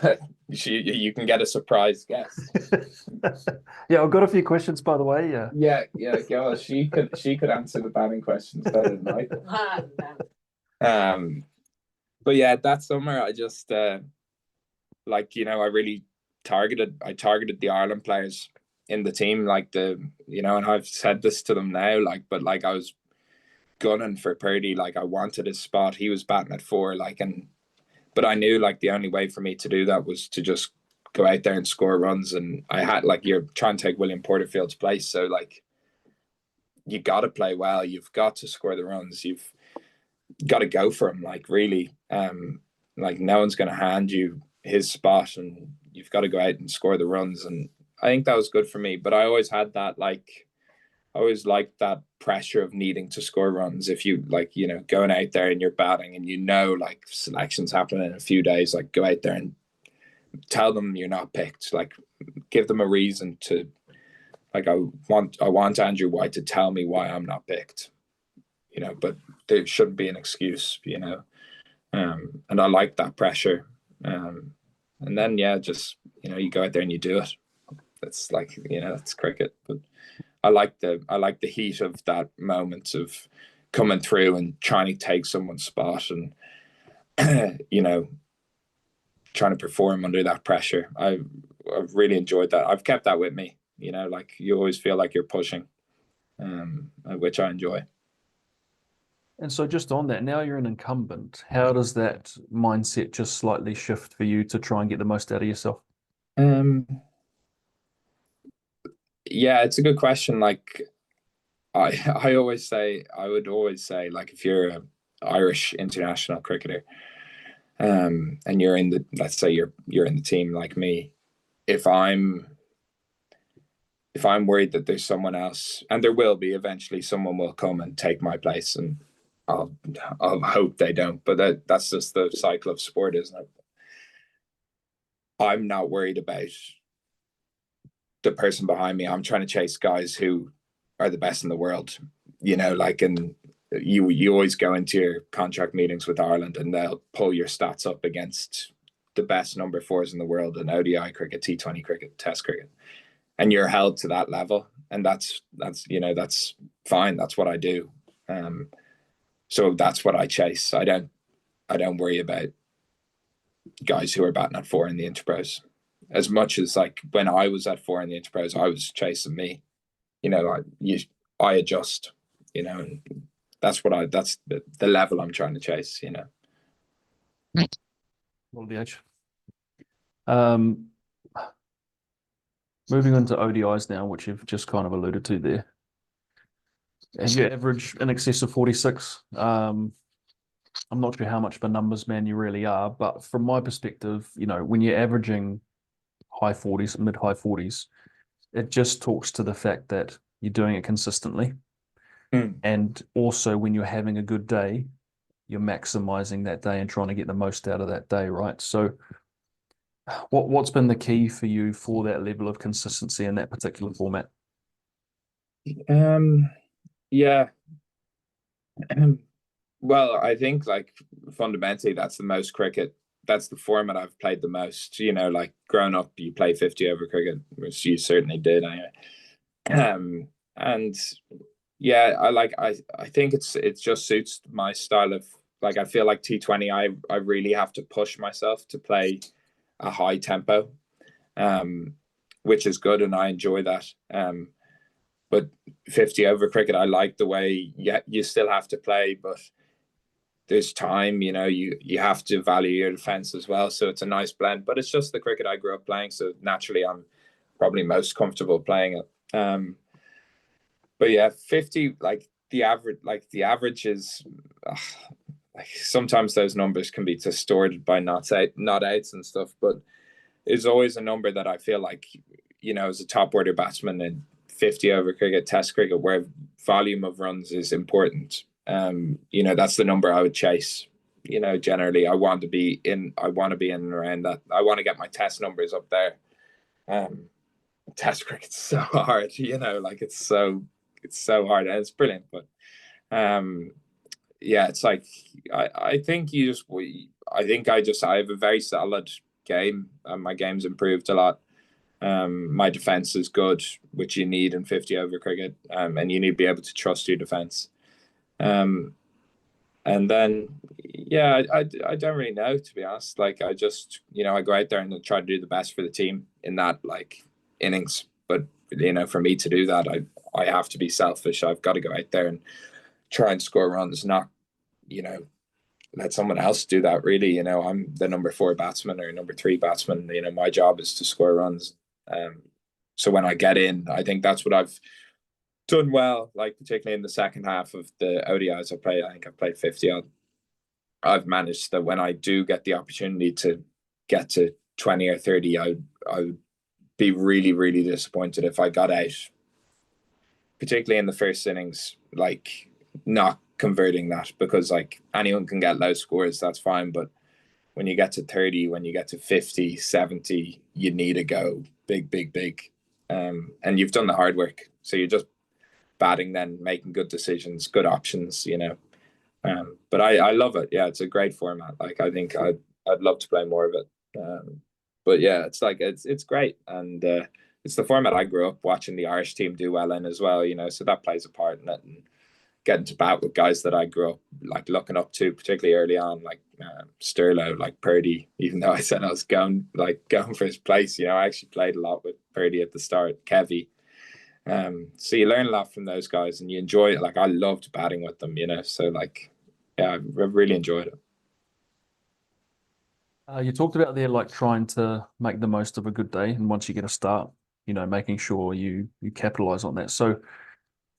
Yeah. You can get a surprise guest. Yeah, I've got a few questions, by the way. Yeah. Go. She could answer the batting questions better than I could. But yeah, that summer I just I really targeted the Ireland players in the team, like and I've said this to them now, but I was gunning for Purdy, like I wanted his spot. He was batting at 4, but I knew like the only way for me to do that was to just go out there and score runs, and I had you're trying to take William Porterfield's place, so like you got to play well, you've got to score the runs, you've got to go for him, like really. Like no one's going to hand you his spot, and you've got to go out and score the runs. And I think that was good for me, but I always had that, I always liked that pressure of needing to score runs. If you going out there and you're batting and like selections happen in a few days, like go out there and tell them you're not picked, like give them a reason to, like I want Andrew White to tell me why I'm not picked, but there shouldn't be an excuse, and I like that pressure. And then, just, you go out there and you do it. That's like, that's cricket. But I like the heat of that moment of coming through and trying to take someone's spot, and, trying to perform under that pressure. I've really enjoyed that. I've kept that with me, like you always feel like you're pushing, which I enjoy. And so just on that, now you're an incumbent. How does that mindset just slightly shift for you to try and get the most out of yourself? Yeah, it's a good question. Like I would always say, like if you're an Irish international cricketer, and you're in the, let's say you're in the team like me, if I'm worried that there's someone else, and there will be eventually, someone will come and take my place, and I'll hope they don't, but that's just the cycle of sport, isn't it? I'm not worried about the person behind me. I'm trying to chase guys who are the best in the world, and you always go into your contract meetings with Ireland and they'll pull your stats up against the best number 4s in the world in ODI cricket, T20 cricket, Test cricket, and you're held to that level, and that's fine. That's what I do. So that's what I chase. I don't worry about guys who are batting at 4 in the Interpros, as much as like when I was at 4 in the Interpros, I was chasing me. I adjust, and that's the level I'm trying to chase. Well, the edge. Moving on to ODIs now, which you've just kind of alluded to there. And you average in excess of 46. I'm not sure how much of a numbers man you really are, but from my perspective, when you're averaging high 40s, mid high 40s, it just talks to the fact that you're doing it consistently. And also when you're having a good day, you're maximizing that day and trying to get the most out of that day, right? So what's been the key for you for that level of consistency in that particular format? Yeah. Well, I think like fundamentally that's the most cricket. That's the format I've played the most. You know, like growing up, you play 50 over cricket, which you certainly did. And yeah, I think it just suits my style of, like, I feel like T20. I really have to push myself to play a high tempo, um, which is good, and I enjoy that. But 50 over cricket, I like the way, yeah, you still have to play, but there's time, you have to value your defense as well. So it's a nice blend, but it's just the cricket I grew up playing. So naturally, I'm probably most comfortable playing it. But yeah, 50, like the average is, like sometimes those numbers can be distorted by not outs and stuff, but it's always a number that I feel like, as a top order batsman in 50 over cricket, test cricket, where volume of runs is important. That's the number I would chase. Generally I want to be in and around that. I want to get my test numbers up there. Test cricket's so hard, like it's so hard, and it's brilliant. But yeah, it's like I think I have a very solid game, and my game's improved a lot. My defense is good, which you need in 50 over cricket, and you need to be able to trust your defense. And then, yeah, I don't really know, to be honest. Like, I just, I go out there and try to do the best for the team in that, like, innings. But, for me to do that, I have to be selfish. I've got to go out there and try and score runs, not, let someone else do that, really. I'm the number 4 batsman or number 3 batsman. My job is to score runs. So when I get in, I think that's what I've done well, like particularly in the second half of the ODIs I think I've played 50 odd. I've managed that when I do get the opportunity to get to 20 or 30, I would be really, really disappointed if I got out, particularly in the first innings, like not converting that, because like anyone can get low scores, that's fine. But when you get to 30, when you get to 50, 70, you need to go big, big, big. And you've done the hard work. So you're just batting, then making good decisions, good options, But I love it. Yeah, it's a great format. Like, I think I'd love to play more of it. But yeah, it's like it's great, and it's the format I grew up watching the Irish team do well in as well. So that plays a part in it, and getting to bat with guys that I grew up like looking up to, particularly early on, like Sterlo, like Purdy. Even though I said I was going for his place, I actually played a lot with Purdy at the start. Kevy. So you learn a lot from those guys, and you enjoy it. Like, I loved batting with them, so like, yeah, I've really enjoyed it. You talked about there, like trying to make the most of a good day, and once you get a start, making sure you capitalize on that. So,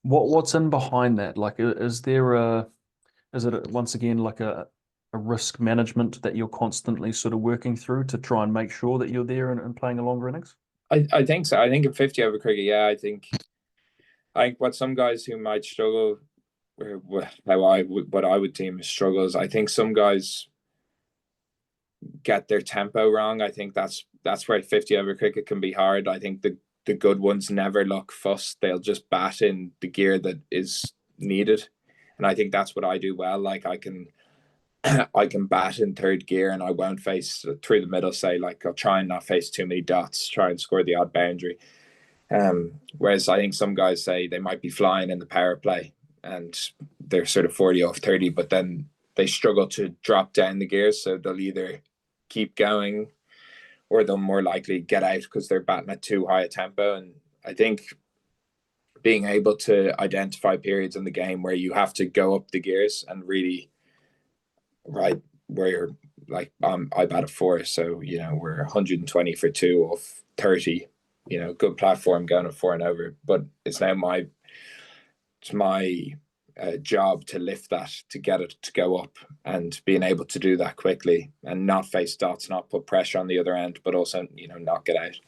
what's in behind that? Like, is it once again like a risk management that you're constantly sort of working through to try and make sure that you're there and playing a longer innings? I think so. I think in 50 over cricket, yeah, I think what some guys who might struggle, or what I would deem as struggles, I think some guys get their tempo wrong. I think that's where 50 over cricket can be hard. I think the good ones never look fussed. They'll just bat in the gear that is needed. And I think that's what I do well. Like, I can bat in third gear, and I won't face through the middle, say, like, I'll try and not face too many dots, try and score the odd boundary. Whereas I think some guys say they might be flying in the power play and they're sort of 40 off 30, but then they struggle to drop down the gears. So they'll either keep going, or they'll more likely get out because they're batting at too high a tempo. And I think being able to identify periods in the game where you have to go up the gears and really, right, where you're like, I bat a 4, so we're 120 for 2 off 30, good platform going at 4 and over. But it's now my job to lift that, to get it to go up, and being able to do that quickly and not face dots, not put pressure on the other end, but also not get out.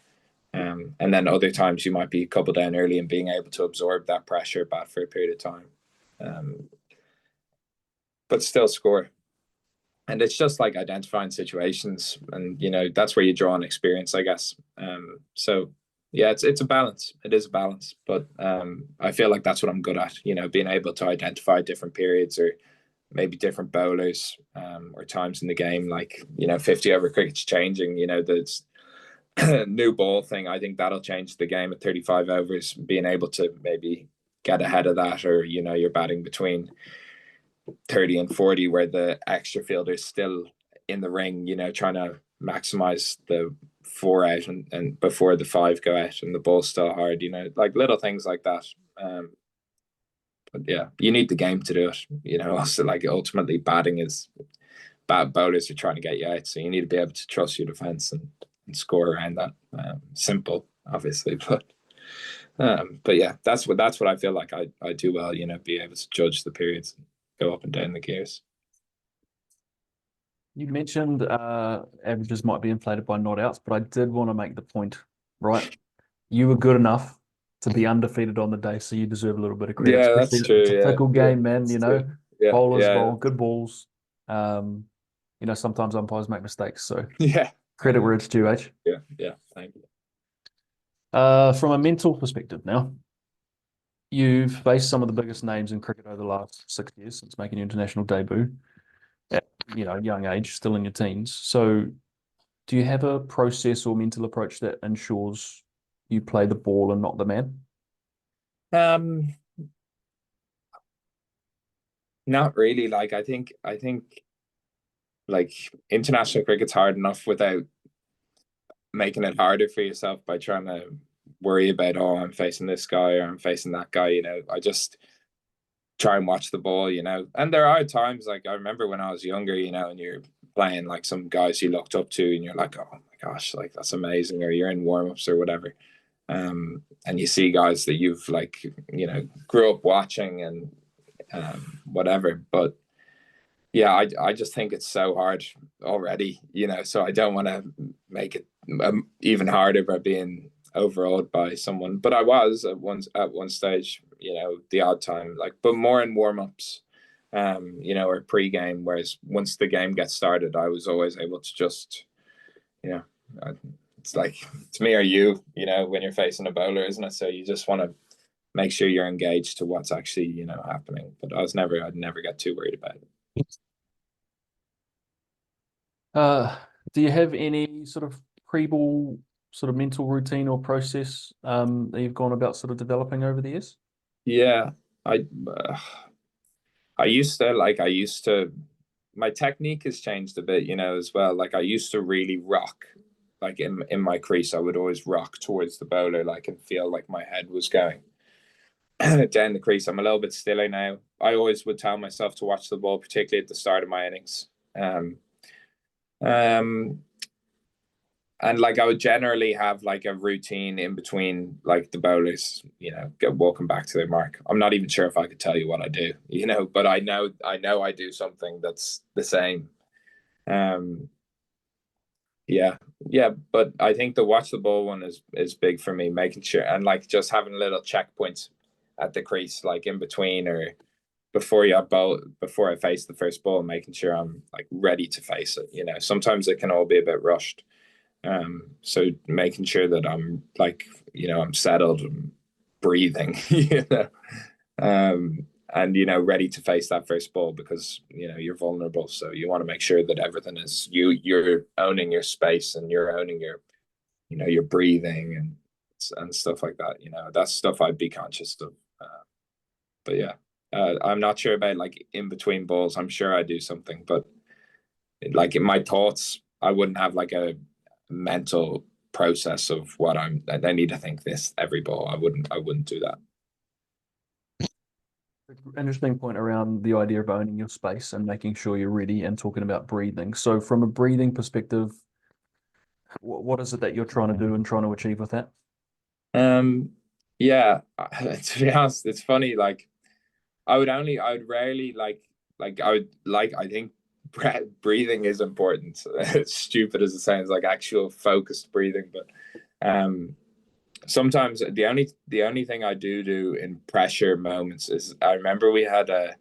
And then other times you might be a couple down early, and being able to absorb that pressure, bat for a period of time. but still score. And it's just like identifying situations, and that's where you draw on experience, I guess. So yeah, it's a balance. It is a balance, but I feel like that's what I'm good at. Being able to identify different periods, or maybe different bowlers, or times in the game, like 50 over cricket's changing. There's new ball thing. I think that'll change the game at 35 overs. Being able to maybe get ahead of that, or you're batting between 30 and 40, where the extra fielder's still in the ring, trying to maximize the 4 out and before the 5 go out, and the ball's still hard, like little things like that. But yeah, you need the game to do it. Also, like, ultimately batting is bad. Bowlers are trying to get you out, so you need to be able to trust your defense and score around that. Simple, obviously, but yeah, that's what I feel like I do well. Be able to judge the periods, go up and down the gears. You mentioned averages might be inflated by not outs, but I did want to make the point, right? You were good enough to be undefeated on the day, so you deserve a little bit of credit. Yeah, that's Especially, true. it's a fickle game, man. Yeah, Bowlers yeah, bowl good balls. Sometimes umpires make mistakes, so yeah. credit where it's due, H. Yeah. Thank you. From a mental perspective now, you've faced some of the biggest names in cricket over the last 6 years since making your international debut at, young age, still in your teens. So do you have a process or mental approach that ensures you play the ball and not the man? Not really. Like, I think like, international cricket's hard enough without making it harder for yourself by trying to worry about, oh, I'm facing this guy or I'm facing that guy. I just try and watch the ball, and there are times, like, I remember when I was younger, and you're playing like some guys you looked up to, and you're like, oh my gosh, like, that's amazing, or you're in warm-ups or whatever, and you see guys that you've, like, grew up watching and whatever. But yeah, I just think it's so hard already, so I don't want to make it even harder by being overawed by someone. But I was at one stage, the odd time, like, but more in warm-ups, or pre-game, whereas once the game gets started, I was always able to just, it's like, it's me or you, when you're facing a bowler, isn't it? So you just want to make sure you're engaged to what's actually, happening. But I'd never get too worried about it. Do you have any sort of pre-ball sort of mental routine or process that you've gone about sort of developing over the years? Yeah, I used to, my technique has changed a bit, as well. Like, I used to really rock, like, in my crease, I would always rock towards the bowler, like, and feel like my head was going down the crease. I'm a little bit stiller now. I always would tell myself to watch the ball, particularly at the start of my innings. And, like, I would generally have, like, a routine in between, like, the bowlers, walking back to their mark. I'm not even sure if I could tell you what I do, but I know I do something that's the same. Yeah, but I think the watch the ball one is big for me, making sure, and, like, just having little checkpoints at the crease, like, in between or before I face the first ball, making sure I'm, like, ready to face it. Sometimes it can all be a bit rushed. So making sure that I'm, like, I'm settled and breathing, and ready to face that first ball, because you're vulnerable. So you want to make sure that everything is you're owning your space, and you're owning your your breathing and stuff like that. That's stuff I'd be conscious of. But yeah, I'm not sure about, like, in between balls. I'm sure I do something, but, like, in my thoughts, I wouldn't have, like, a mental process of what I need to think this every ball. I wouldn't do that. Interesting point around the idea of owning your space and making sure you're ready, and talking about breathing. So from a breathing perspective, what is it that you're trying to do and trying to achieve with that? Yeah, to be honest, it's funny. Like, I would rarely, I think breathing is important. As stupid as it sounds, like, actual focused breathing. But sometimes the only thing I do in pressure moments is, I remember we had a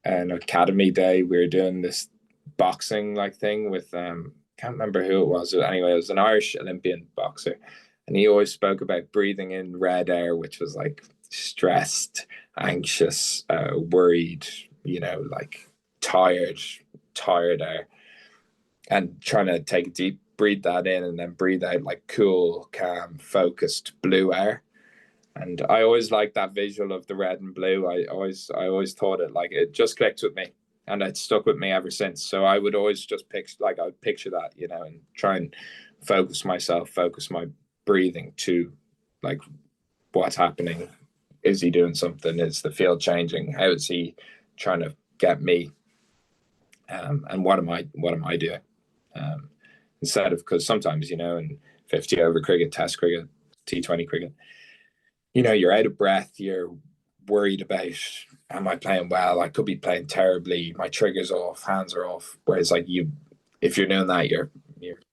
an academy day. We were doing this boxing like thing with can't remember who it was. Anyway, it was an Irish Olympian boxer, and he always spoke about breathing in red air, which was like stressed, anxious, worried, like tired air, and trying to take a deep breathe that in and then breathe out like cool, calm, focused blue air. And I always liked that visual of the red and blue. I always thought it just clicked with me, and it stuck with me ever since. So I would always just I'd picture that, and try and focus my breathing to like what's happening. Is he doing something? Is the field changing? How is he trying to get me? And what am I doing? Instead of, because sometimes, in 50 over cricket, test cricket, T20 cricket, you're out of breath, you're worried about, am I playing well? I could be playing terribly, my trigger's off, hands are off. Whereas if you're doing that, you're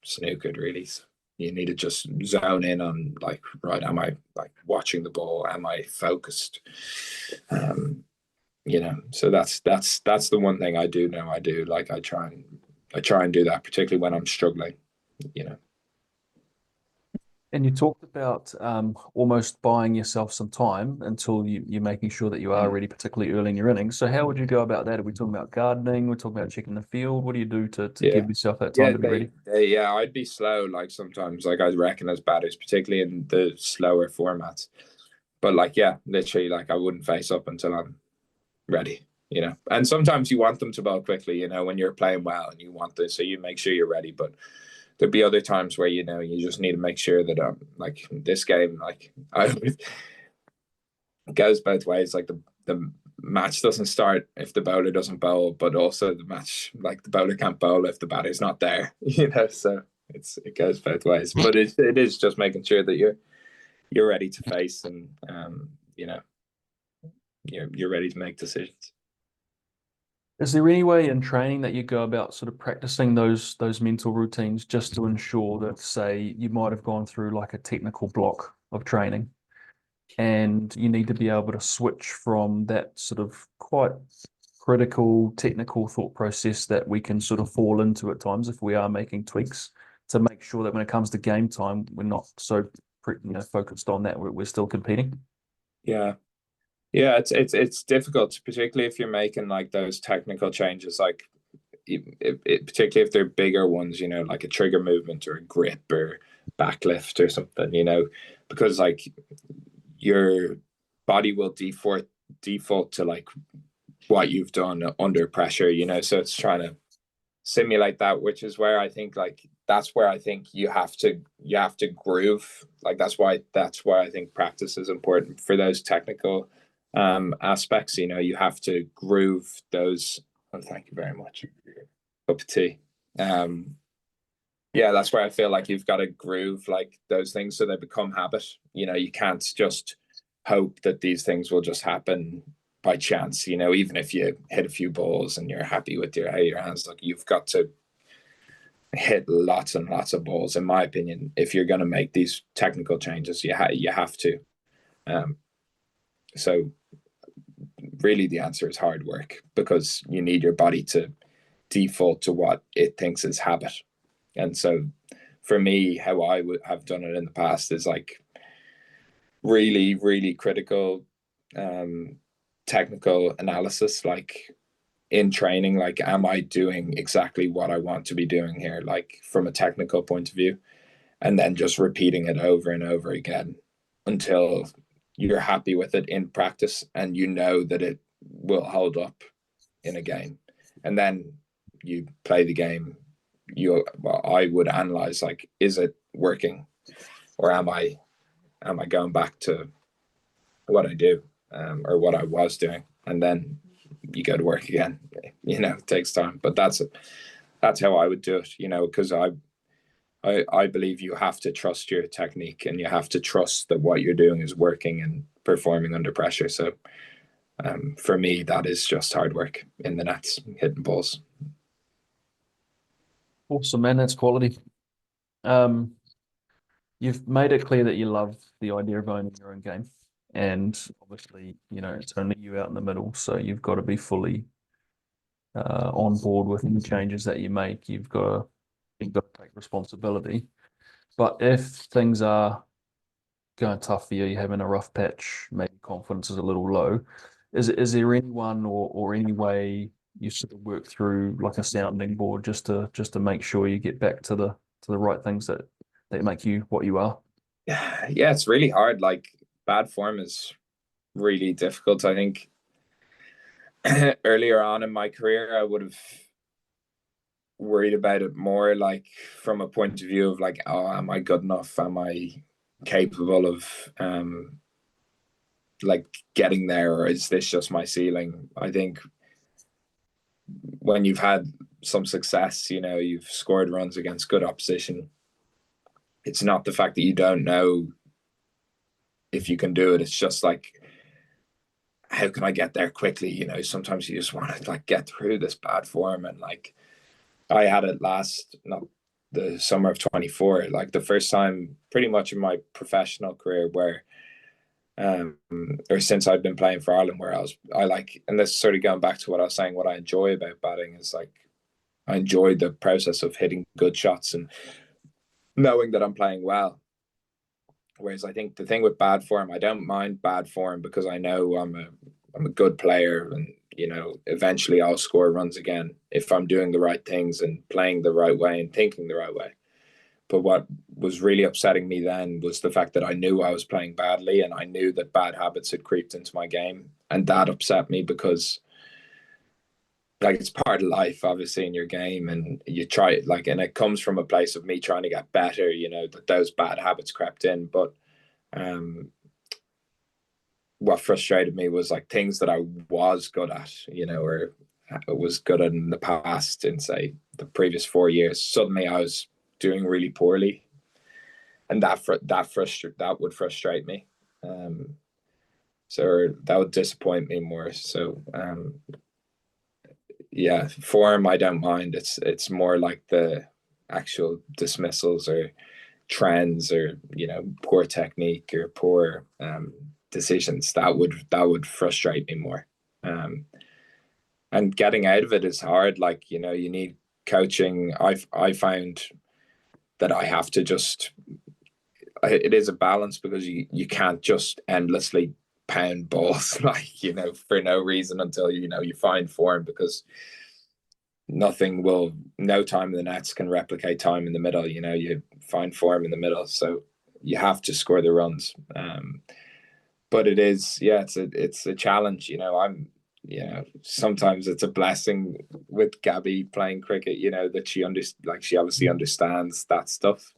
snookered really. So you need to just zone in on like, right, am I like watching the ball? Am I focused? So that's the one thing I do know I do. Like I try and do that, particularly when I'm struggling. And you talked about almost buying yourself some time until you're making sure that you are ready, particularly early in your innings. So how would you go about that? Are we talking about gardening? We're talking about checking the field. What do you do to give yourself that time to be ready? I'd be slow. Like sometimes, like I reckon as batters, particularly in the slower formats. But literally, like I wouldn't face up until I'm ready. And sometimes you want them to bowl quickly. When you're playing well and you want this, so you make sure you're ready. But there'd be other times where you just need to make sure that like this game, like it goes both ways. Like the match doesn't start if the bowler doesn't bowl, but also the match, like the bowler can't bowl if the batter's not there. So it goes both ways. But it is just making sure that you're ready to face, and you're ready to make decisions. Is there any way in training that you go about sort of practicing those mental routines just to ensure that, say, you might have gone through like a technical block of training and you need to be able to switch from that sort of quite critical technical thought process that we can sort of fall into at times if we are making tweaks, to make sure that when it comes to game time, we're not so focused on that, we're still competing? Yeah, it's difficult, particularly if you're making like those technical changes, like particularly if they're bigger ones, like a trigger movement or a grip or backlift or something, because like your body will default to like what you've done under pressure, so it's trying to simulate that, which is where I think that's where I think you have to groove. Like that's why I think practice is important for those technical aspects. You have to groove those. Oh, thank you very much. Cup of tea. That's where I feel like you've got to groove like those things so they become habit. You can't just hope that these things will just happen by chance. Even if you hit a few balls and you're happy with how your hands look, you've got to hit lots and lots of balls, in my opinion, if you're going to make these technical changes. You have to. So really the answer is hard work, because you need your body to default to what it thinks is habit. And so for me, how I would have done it in the past is like really, really critical technical analysis, like in training, like, am I doing exactly what I want to be doing here, like from a technical point of view? And then just repeating it over and over again until you're happy with it in practice and that it will hold up in a game. And then you play the game. I would analyze, like, is it working, or am I going back to what I do, or what I was doing? And then you go to work again. It takes time, but that's how I would do it. Because I believe you have to trust your technique, and you have to trust that what you're doing is working and performing under pressure. So for me, that is just hard work in the nets, hitting balls. Awesome, man. That's quality. You've made it clear that you love the idea of owning your own game. And obviously, it's only you out in the middle. So you've got to be fully on board with any changes that you make. You've got to take responsibility. But if things are going tough for you, you're having a rough patch, maybe confidence is a little low, is there anyone or any way you sort of work through like a sounding board just to make sure you get back to the right things that make you what you are? Yeah, it's really hard. Like, bad form is really difficult. I think earlier on in my career, I would have worried about it more, like from a point of view of like, oh, am I good enough? Am I capable of like getting there, or is this just my ceiling? I think when you've had some success, you know, you've scored runs against good opposition, it's not the fact that you don't know if you can do it. It's just like, how can I get there quickly? You know, sometimes you just want to like get through this bad form. And like, I had it not the summer of 24, like the first time pretty much in my professional career where or since I've been playing for Ireland, where I like, and this is sort of going back to what I was saying, what I enjoy about batting is like, I enjoy the process of hitting good shots and knowing that I'm playing well. Whereas I think the thing with bad form, I don't mind bad form because I know I'm a good player, and you know, eventually I'll score runs again if I'm doing the right things and playing the right way and thinking the right way. But what was really upsetting me then was the fact that I knew I was playing badly, and I knew that bad habits had creeped into my game. And that upset me because like, it's part of life, obviously, in your game, and you try it, like, and it comes from a place of me trying to get better, you know, that those bad habits crept in. But what frustrated me was like things that I was good at, you know, or was good at in the past, in say the previous 4 years, suddenly I was doing really poorly, and that would frustrate me. So that would disappoint me more. So yeah, form I don't mind. It's more like the actual dismissals or trends, or you know, poor technique or poor decisions that would frustrate me more. And getting out of it is hard. Like, you know, you need coaching. I found that I have to just, it is a balance, because you can't just endlessly pound balls like, you know, for no reason until, you know, you find form, because no time in the nets can replicate time in the middle. You know, you find form in the middle, so you have to score the runs. But it is, yeah, it's a challenge. You know, sometimes it's a blessing with Gabby playing cricket, you know, that she obviously understands that stuff.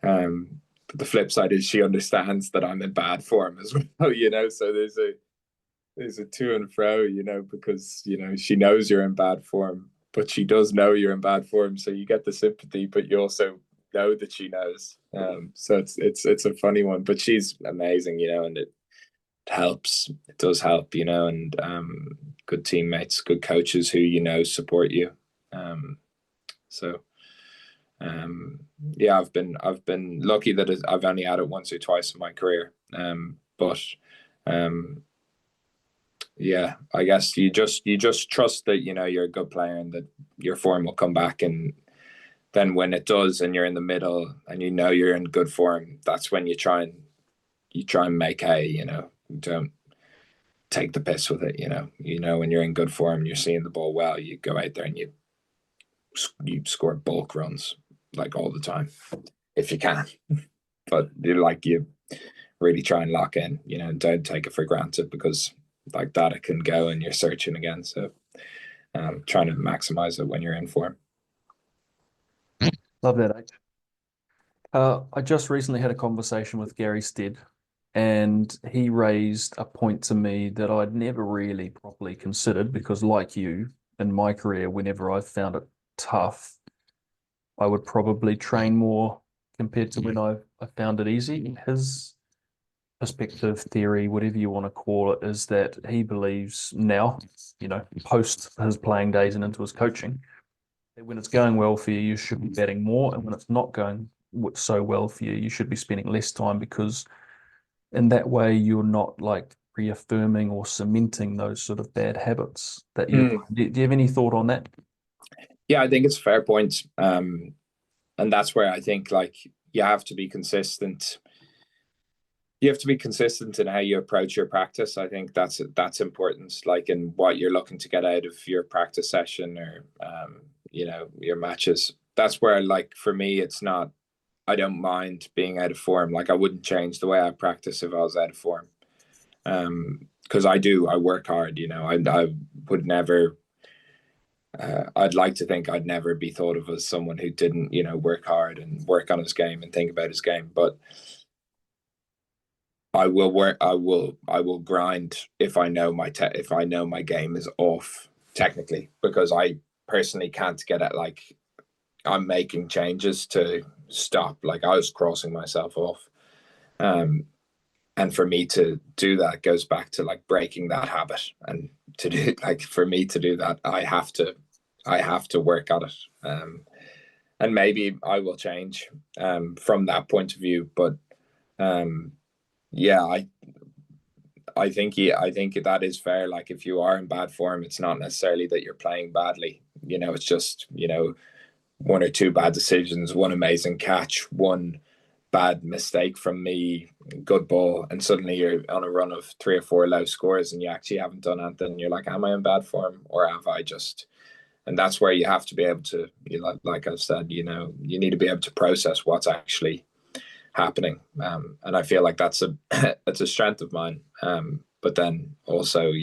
But the flip side is she understands that I'm in bad form as well, you know, so there's a to and fro, you know, because, you know, she knows you're in bad form, but she does know you're in bad form. So you get the sympathy, but you also know that she knows. So it's a funny one, but she's amazing, you know, and it helps. It does help, you know, and good teammates, good coaches who, you know, support you. So yeah, I've been lucky that I've only had it once or twice in my career. But yeah, I guess you just trust that, you know, you're a good player and that your form will come back. And then when it does, and you're in the middle and you know you're in good form, that's when you try and make hay, you know. Don't take the piss with it, you know. You know, when you're in good form, you're seeing the ball well, you go out there and you score bulk runs like all the time if you can. But you really try and lock in, you know, and don't take it for granted, because like that it can go and you're searching again. So trying to maximize it when you're in form. Love that, H. I just recently had a conversation with Gary Stead, and he raised a point to me that I'd never really properly considered, because like you, in my career, whenever I found it tough, I would probably train more compared to when I found it easy. His perspective, theory, whatever you want to call it, is that he believes now, you know, post his playing days and into his coaching, that when it's going well for you, you should be batting more, and when it's not going so well for you, you should be spending less time, because in that way you're not like reaffirming or cementing those sort of bad habits that you do you have any thought on that? Yeah, I think it's a fair point. And that's where I think like you have to be consistent. You have to be consistent in how you approach your practice. I think that's important, like in what you're looking to get out of your practice session or your matches. That's where, like, for me, it's not, I don't mind being out of form. Like, I wouldn't change the way I practice if I was out of form. Because I work hard, I would never, I'd like to think I'd never be thought of as someone who didn't, work hard and work on his game and think about his game. But I will work. I will grind if I know if I know my game is off technically, because I personally can't get it. Like, I'm making changes to stop. Like, I was crossing myself off, and for me to do that goes back to like breaking that habit. And to do, like, for me to do that, I have to work at it. And maybe I will change from that point of view, but yeah, I think that is fair. Like, if you are in bad form, it's not necessarily that you're playing badly. It's just, one or two bad decisions, one amazing catch, one bad mistake from me, good ball, and suddenly you're on a run of 3 or 4 low scores and you actually haven't done anything. You're like, am I in bad form, or have I just? And that's where you have to be able to, like I've said, you need to be able to process what's actually happening, and I feel like that's a strength of mine. But then also,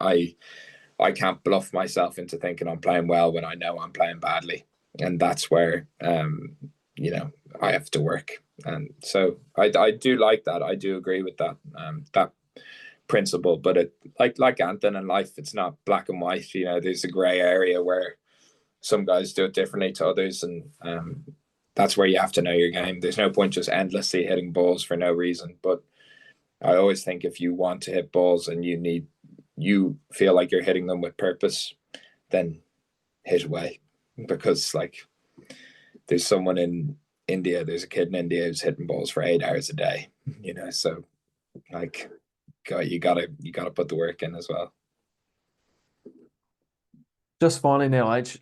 I can't bluff myself into thinking I'm playing well when I know I'm playing badly, and that's where I have to work. And so I do like that. I do agree with that principle. But it, like Anthony, in life, it's not black and white. There's a gray area where some guys do it differently to others, and that's where you have to know your game. There's no point just endlessly hitting balls for no reason. But I always think if you want to hit balls and you feel like you're hitting them with purpose, then hit away. Because, like, there's someone in India, there's a kid in India who's hitting balls for 8 hours a day, so, like, you gotta put the work in as well. Just finally now, H,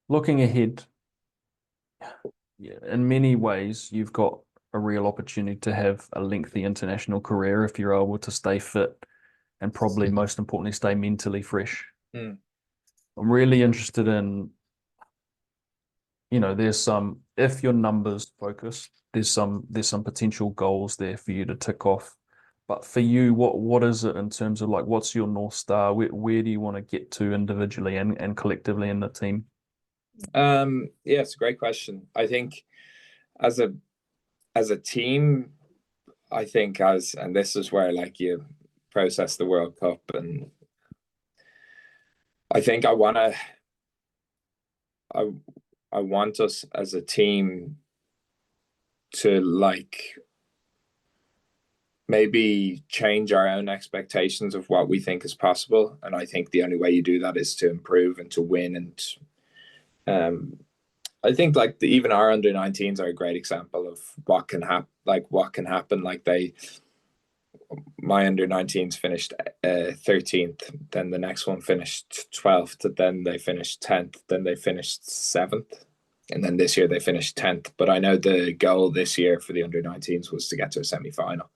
looking ahead, in many ways, you've got a real opportunity to have a lengthy international career if you're able to stay fit and probably most importantly, stay mentally fresh. I'm really interested in, there's some, if your numbers focus, there's some potential goals there for you to tick off. But for you, what is it in terms of, like, what's your North Star? Where do you want to get to individually and collectively in the team? Yeah, it's a great question. I think as a team, I think and this is where, like, you process the World Cup, and I think I want us as a team to, like, maybe change our own expectations of what we think is possible. And I think the only way you do that is to improve and to win. And I think, like, even our under-19s are a great example of what can happen. Like, my under-19s finished 13th, then the next one finished 12th, then they finished 10th, then they finished 7th, and then this year they finished 10th. But I know the goal this year for the under-19s was to get to a semi-final.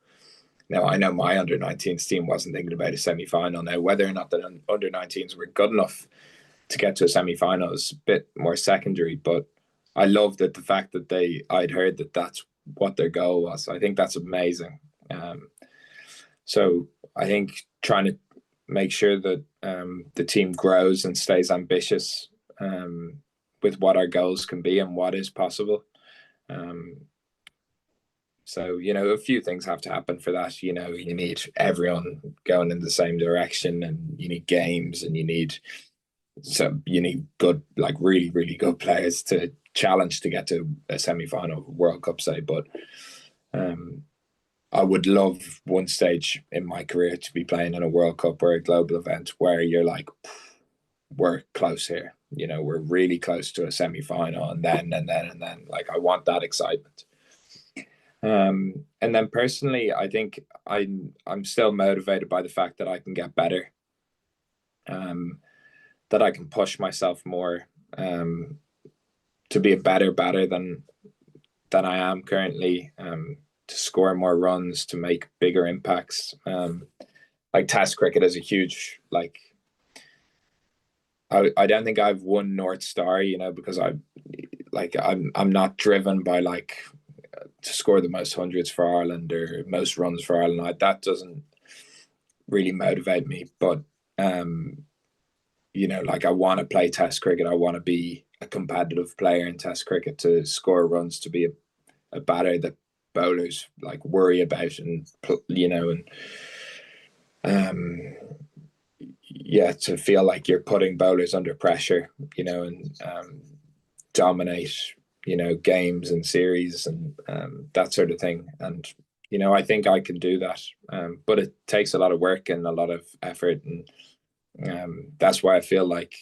Now, I know my under-19s team wasn't thinking about a semi-final. Now, whether or not the under-19s were good enough to get to a semi-final is a bit more secondary, but I love that the fact that I'd heard that that's what their goal was. I think that's amazing. So I think trying to make sure that the team grows and stays ambitious with what our goals can be and what is possible. So, a few things have to happen for that. You need everyone going in the same direction, and you need games, and you need good, like, really, really good players to challenge to get to a semi-final World Cup, say. But I would love one stage in my career to be playing in a World Cup or a global event where you're like, we're close here. We're really close to a semi-final, and then. Like, I want that excitement. And then personally, I think I'm still motivated by the fact that I can get better, that I can push myself more, to be a better batter than I am currently, to score more runs, to make bigger impacts. Like Test cricket is a huge, like, I don't think I've one North Star, because I'm not driven by like to score the most hundreds for Ireland or most runs for Ireland. That doesn't really motivate me. But like I want to play Test cricket. I want to be a competitive player in Test cricket, to score runs, to be a batter that bowlers like worry about, and to feel like you're putting bowlers under pressure, and dominate, games and series, and that sort of thing. And I think I can do that, but it takes a lot of work and a lot of effort, and that's why I feel like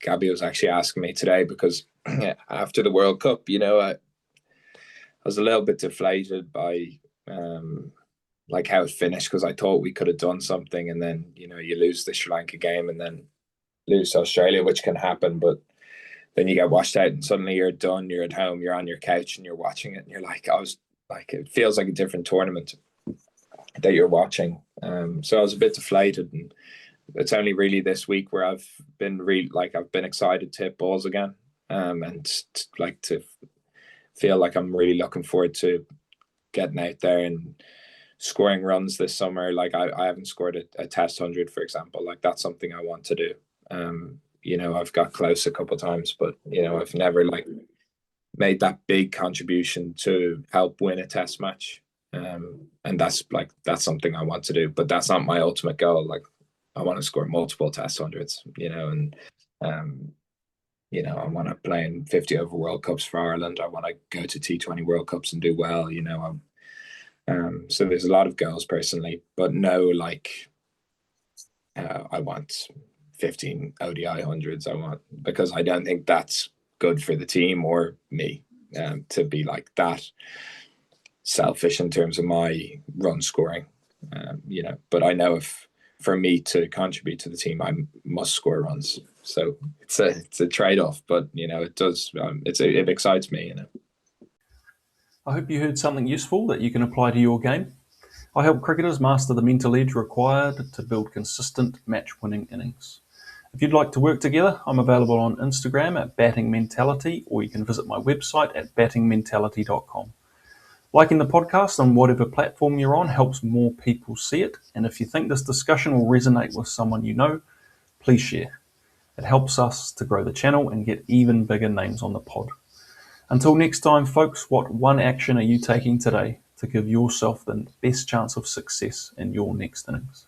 Gabby was actually asking me today, because after the World Cup, I was a little bit deflated by like how it finished, because I thought we could have done something, and then you lose the Sri Lanka game and then lose to Australia, which can happen, but then you get washed out and suddenly you're done, you're at home, you're on your couch and you're watching it, and you're like, it feels like a different tournament that you're watching. So I was a bit deflated, and it's only really this week where I've been excited to hit balls again, and to feel like I'm really looking forward to getting out there and scoring runs this summer. Like I haven't scored a Test 100, for example. Like that's something I want to do. I've got close a couple of times, but I've never like made that big contribution to help win a Test match. And that's something I want to do, but that's not my ultimate goal. Like I want to score multiple Test 100s, and I want to play in 50 over World Cups for Ireland. I want to go to T20 World Cups and do well. So there's a lot of goals personally, but no, like I want 15 ODI hundreds. Because I don't think that's good for the team or me, to be like that selfish in terms of my run scoring. But I know if for me to contribute to the team, I must score runs. So it's a trade-off, but it does. It excites me. I hope you heard something useful that you can apply to your game. I help cricketers master the mental edge required to build consistent match-winning innings. If you'd like to work together, I'm available on Instagram at Batting Mentality, or you can visit my website at battingmentality.com. Liking the podcast on whatever platform you're on helps more people see it, and if you think this discussion will resonate with someone you know, please share. It helps us to grow the channel and get even bigger names on the pod. Until next time, folks, what one action are you taking today to give yourself the best chance of success in your next innings?